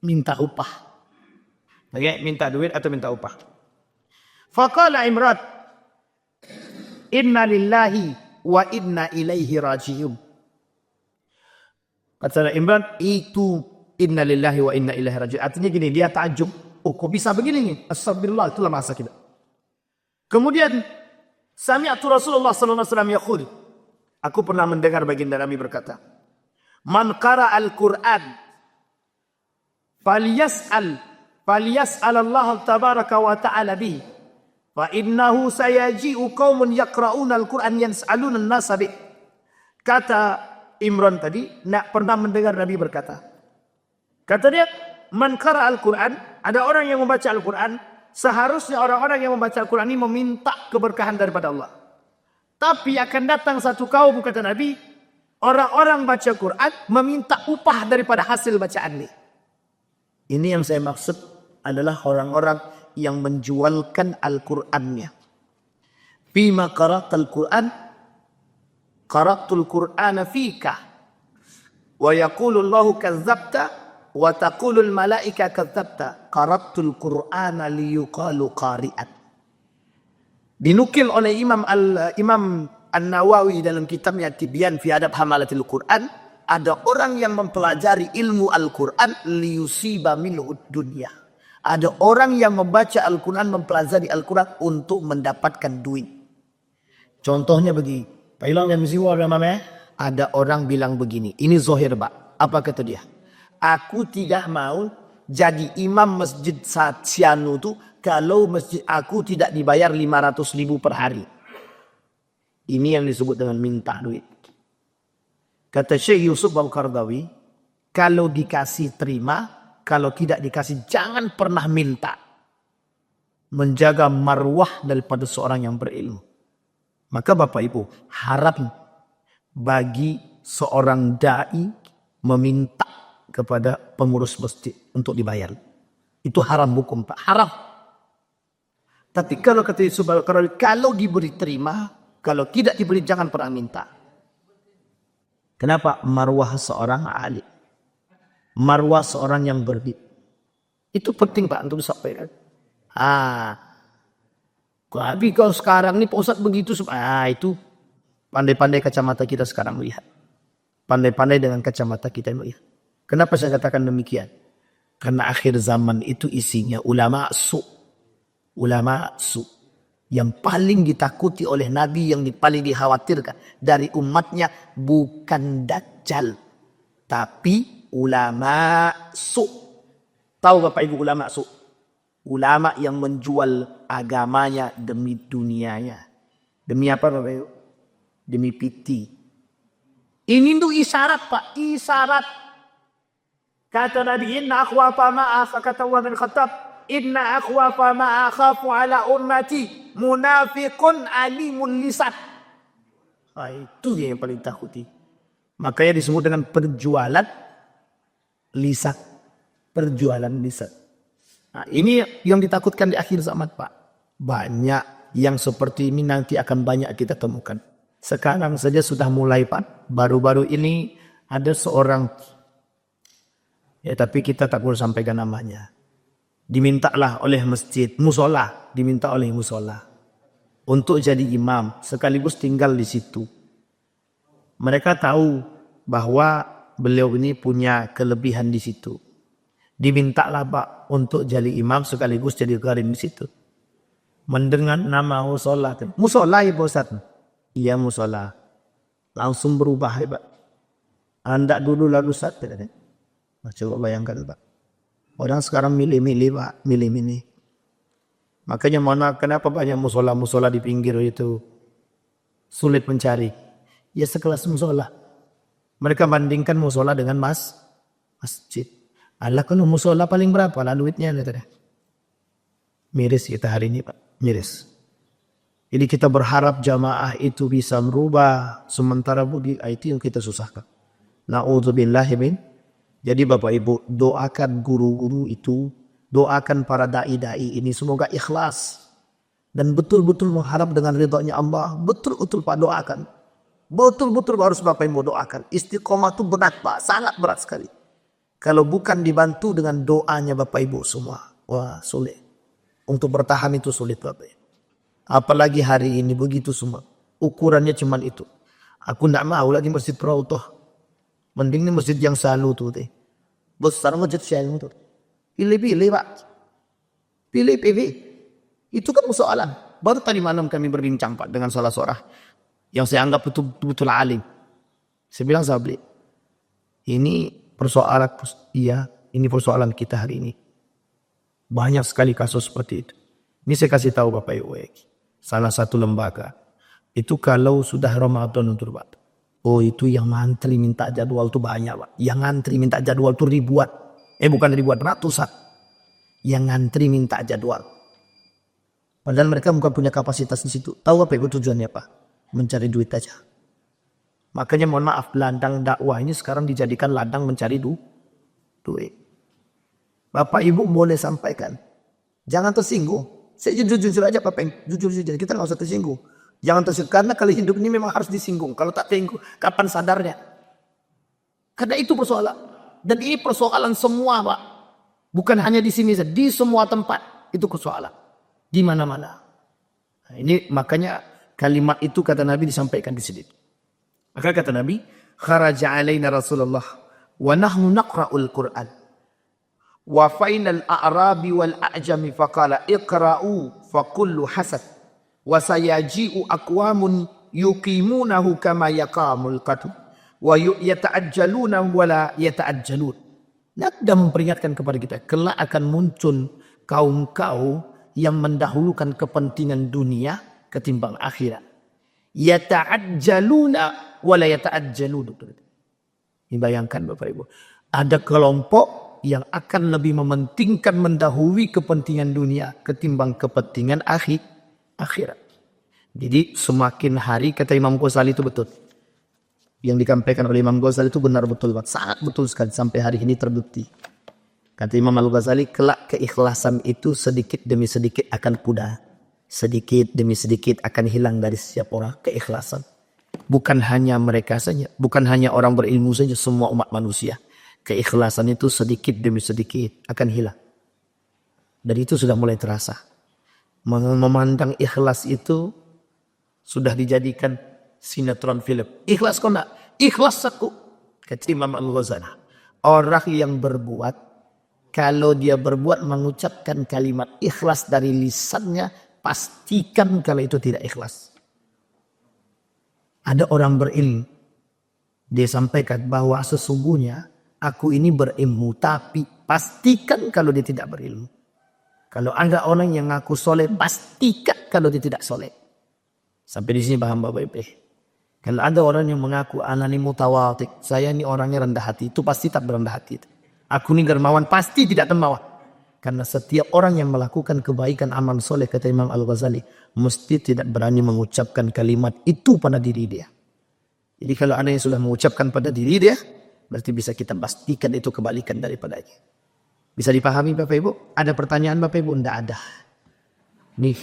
minta upah. Okay, minta duit atau minta upah. Faqala Imran, inna lillahi wa inna ilaihi raji'un. Kata Imran, itu inna lillahi wa inna ilaihi raji'un. Artinya gini, dia takjub. Oh, kok bisa begini nih? Astagfirullah, itulah masa kita. Kemudian, sami'atu Rasulullah sallallahu alaihi wasallam yaqul. Aku pernah mendengar baginda Nabi berkata, man qara al-Qur'an falyas'al Allah tabaraka wa ta'ala bihi. Fa innahu sayaji'u qaumun yaqra'una al-Qur'an yans'aluna an-nasa bi. Kata Imran tadi, nak pernah mendengar Nabi berkata. Kata dia, man qara al-Qur'an, ada orang yang membaca Al-Qur'an, seharusnya orang-orang yang membaca Al-Qur'an ini meminta keberkahan daripada Allah. Tapi akan datang satu kaum, kata Nabi, orang-orang baca Quran meminta upah daripada hasil bacaan ini. Ini yang saya maksud adalah orang-orang yang menjualkan Al-Qur'annya. Fima qara'tal Qur'an, qara'tul Qur'ana fika. Wa yaqulu Allahu kazzabta, wa taqulu al-malaika kazzabta. Qara'tul Qur'ana liyuqalu qari'at. Dinukil oleh Imam An-Nawawi dalam kitabnya Tibyan fi Adab Hamalatil Quran, ada orang yang mempelajari ilmu Al-Quran liyusiba minhu dunya. Ada orang yang membaca Al-Quran, mempelajari Al-Quran untuk mendapatkan duit. Contohnya begini, Pak Ilham yang mesti ada orang bilang begini, ini zohir Pak, apa kata dia? Aku tidak mau jadi imam masjid Sianu tu kalau masjid aku tidak dibayar 500.000 per hari. Ini yang disebut dengan minta duit. Kata Syekh Yusuf Al-Qardawi, kalau dikasih terima, kalau tidak dikasih jangan pernah minta. Menjaga marwah daripada seorang yang berilmu. Maka Bapak Ibu, haram bagi seorang da'i meminta kepada pengurus masjid untuk dibayar. Itu haram hukum Pak, haram. Tapi kalau kata Yusuf Al-Qardawi, kalau diberi terima, kalau tidak diberi jangan pernah minta. Kenapa? Marwah seorang alim. Marwah seorang yang berbid. Itu penting Pak untuk disampaikan. Tapi kalau sekarang ini Pak Ustadz begitu. Itu pandai-pandai kacamata kita sekarang melihat. Pandai-pandai dengan kacamata kita melihat. Kenapa saya katakan demikian? Karena akhir zaman itu isinya ulama su. Ulama su. Yang paling ditakuti oleh Nabi, yang paling dikhawatirkan dari umatnya bukan Dajjal, tapi ulama su. Tahu Bapak Ibu ulama su? Ulama yang menjual agamanya demi dunianya. Demi apa Bapak Ibu? Demi piti. Ini tuh isyarat Pak, isyarat. Kata Nabi, inna akhwafa ma'af, kata Umar bin Khattab, inna akhwafa ma'akhafu ala ummati munafiqun alimun lisan. Itu dia yang paling takuti. Makanya disebut dengan perjualan lisan. Perjualan lisan. Ini yang ditakutkan di akhir zaman Pak. Banyak yang seperti ini nanti akan banyak kita temukan. Sekarang saja sudah mulai Pak. Baru-baru ini ada seorang, tapi kita tak perlu sampaikan namanya. Dimintalah oleh masjid, musola, diminta oleh musola untuk jadi imam, sekaligus tinggal di situ. Mereka tahu bahwa beliau ini punya kelebihan di situ. Dimintalah Pak untuk jadi imam sekaligus jadi qarim di situ. Mendengar nama musola, musola ya Pak Ustaz? Iya musola. Langsung berubah ya Pak. Anda dulu lalu Ustaz. Coba bayangkan Pak. Orang sekarang milih-milih Pak, milih-milih. Makanya mana kenapa banyak musola-musola di pinggir itu sulit mencari. Ya sekelas musola. Mereka bandingkan musola dengan masjid. Allah kalau musola paling berapa lah duitnya? Miris kita hari ini Pak, miris. Jadi kita berharap jamaah itu bisa merubah. Sementara itu yang kita susahkan. Na'udzubillahi min. Jadi Bapak Ibu, doakan guru-guru itu, doakan para da'i-da'i ini semoga ikhlas dan betul-betul mengharap dengan ridhonya Allah. Betul-betul Pak doakan. Betul-betul harus Bapak Ibu doakan. Istiqomah itu berat Pak, sangat berat sekali. Kalau bukan dibantu dengan doanya Bapak Ibu semua, wah sulit. Untuk bertahan itu sulit Bapak Ibu. Apalagi hari ini begitu semua. Ukurannya cuman itu. Aku tidak mau lagi masjid Raudhah. Mending ini masjid yang selalu tuh deh. Besar masjid selalu tuh. Pilih-pilih Pak. Pilih-pilih. Itu kan persoalan. Baru tadi malam kami berbincang Pak dengan salah seorang yang saya anggap betul-betul alim. Saya bilang Sabli, ini persoalan, iya, ini persoalan kita hari ini. Banyak sekali kasus seperti itu. Ini saya kasih tahu Bapak Ibu. Salah satu lembaga. Itu kalau sudah Ramadan untuk Pak. Oh itu yang ngantri minta jadwal itu banyak Pak. Yang ngantri minta jadwal itu ribuan. Bukan ribuan, ratusan. Yang ngantri minta jadwal. Padahal mereka bukan punya kapasitas di situ. Tahu apa itu tujuannya Pak? Mencari duit aja. Makanya mohon maaf, ladang dakwah ini sekarang dijadikan ladang mencari duit. Bapak Ibu boleh sampaikan. Jangan tersinggung. Saya jujur-jujur aja Bapak. Jujur-jujur. Kita nggak usah tersinggung. Jangan tersinggung. Karena kalau hidup ini memang harus disinggung. Kalau tak tersinggung, kapan sadarnya? Karena itu persoalan. Dan ini persoalan semua Pak. Bukan hanya di sini saja. Di semua tempat. Itu persoalan. Di mana-mana. Nah, ini makanya kalimat itu kata Nabi disampaikan di sini. Maka kata Nabi, kharaja alaina Rasulullah wa nahnu naqra'ul Qur'an. Wa fainal a'rabi wal a'jami faqala iqra'u fa kullu hasad. Wa sayaji'u aqwamun yuqimunahu kama yaqamul qatu. Wa yata'ajjaluna wa la yata'ajjalun. Nabi memperingatkan kepada kita, kelak akan muncul kaum-kaum yang mendahulukan kepentingan dunia ketimbang akhirat. Yata'ajjaluna wa la yata'ajjalun. Ini bayangkan Bapak Ibu. Ada kelompok yang akan lebih mementingkan mendahului kepentingan dunia ketimbang kepentingan akhirat. Jadi semakin hari kata Imam Ghazali itu betul. Yang disampaikan oleh Imam Ghazali itu benar betul, sangat betul sekali sampai hari ini terbukti. Kata Imam Al-Ghazali, kelak keikhlasan itu sedikit demi sedikit akan pudar. Sedikit demi sedikit akan hilang dari setiap orang keikhlasan. Bukan hanya mereka saja, bukan hanya orang berilmu saja, semua umat manusia. Keikhlasan itu sedikit demi sedikit akan hilang. Dan itu sudah mulai terasa. Memandang ikhlas itu sudah dijadikan sinetron film. Ikhlas kau nak? Ikhlas aku. Kata Imam Al-Ghazali. Orang yang berbuat, kalau dia berbuat mengucapkan kalimat ikhlas dari lisannya, pastikan kalau itu tidak ikhlas. Ada orang berilmu. Dia sampaikan bahwa sesungguhnya aku ini berilmu, tapi pastikan kalau dia tidak berilmu. Kalau ada orang yang ngaku soleh, pastikan kalau dia tidak soleh. Sampai di sini paham Bapak Ibu. Kalau ada orang yang mengaku anani mutawadhi, saya ini orangnya rendah hati, itu pasti tak berendah hati. Aku ini dermawan, pasti tidak dermawan. Karena setiap orang yang melakukan kebaikan amal soleh, kata Imam Al-Ghazali, mesti tidak berani mengucapkan kalimat itu pada diri dia. Jadi kalau ada yang sudah mengucapkan pada diri dia, berarti bisa kita pastikan itu kebalikan daripadanya. Bisa dipahami Bapak Ibu? Ada pertanyaan Bapak Ibu? Tidak ada. Nih,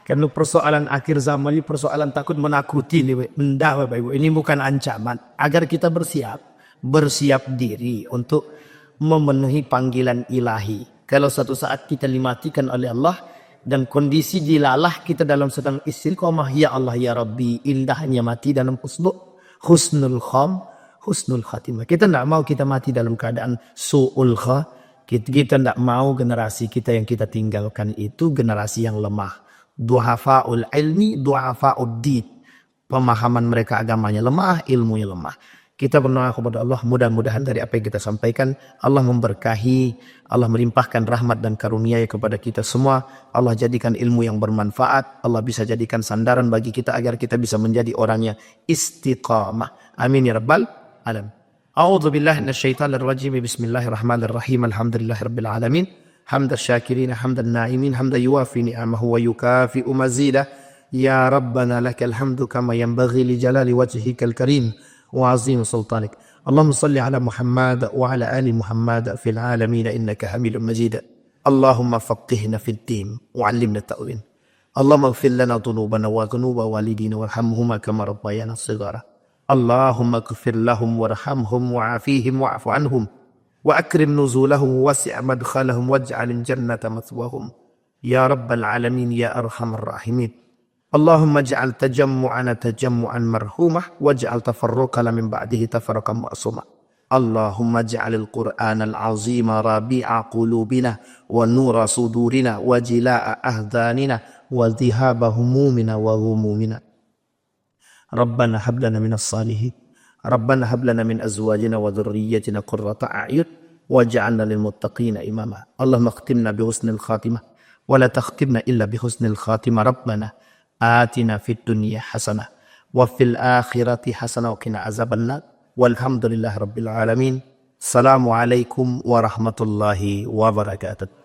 kalau persoalan akhir zaman ini persoalan takut menakuti. Tidak Bapak Ibu, ini bukan ancaman. Agar kita bersiap diri untuk memenuhi panggilan ilahi. Kalau suatu saat kita dimatikan oleh Allah dan kondisi dilalah kita dalam sedang istiqomah, ya Allah ya Rabbi, indahnya mati dalam husnul khatimah. Kita tidak mau kita mati dalam keadaan su'ul khatimah. Kita tidak mau generasi kita yang kita tinggalkan itu generasi yang lemah. Duhafa'ul ilmi, duhafa'ud din. Pemahaman mereka agamanya lemah, ilmunya lemah. Kita berdoa kepada Allah, mudah-mudahan dari apa yang kita sampaikan, Allah memberkahi, Allah melimpahkan rahmat dan karunia kepada kita semua. Allah jadikan ilmu yang bermanfaat, Allah bisa jadikan sandaran bagi kita agar kita bisa menjadi orang yang istiqamah. Amin ya rabbal alamin. A'udzu billahi minasyaitonir rajim. Bismillahirrahmanirrahim. Alhamdulillahirabbil alamin. Hamdan syakirin, hamdan na'imin, hamdan yuwafi ni'amahu wa yukafi'u mazidah. Ya Rabbana lakal hamdu kama yanbaghi li jalali wajhikal karim. وعظيم سلطانك. اللهم صل على محمد وعلى آل محمد في العالمين إنك حميد مجيد. اللهم فقهنا في الدين وعلمنا التأويل. اللهم اغفر لنا ذنوبنا وذنوب والدينا وارحمهما كما ربيانا صغارا. اللهم اغفر لهم وارحمهم وعافيهم واعف عنهم وأكرم نزولهم ووسع مدخلهم واجعل الجنة مثواهم يا رب العالمين يا أرحم الراحمين. اللهم اجعل تجمعنا تجمعا مرحوما واجعل تفرقنا من بعده تفرقا معصوما. اللهم اجعل القرآن العظيم ربيع قلوبنا ونور صدورنا وجلاء أحزاننا وذهاب همومنا وغمومنا. ربنا هب لنا من الصالحين. ربنا هب لنا من أزواجنا وذريتنا قرة أعين واجعلنا للمتقين إماما. اللهم اختمنا بحسن الخاتمة ولا تختمنا إلا بحسن الخاتمة. ربنا آتنا في الدنيا حسنة وفي الآخرة حسنة وقنا عذاب النار والحمد لله رب العالمين. السلام عليكم ورحمة الله وبركاته.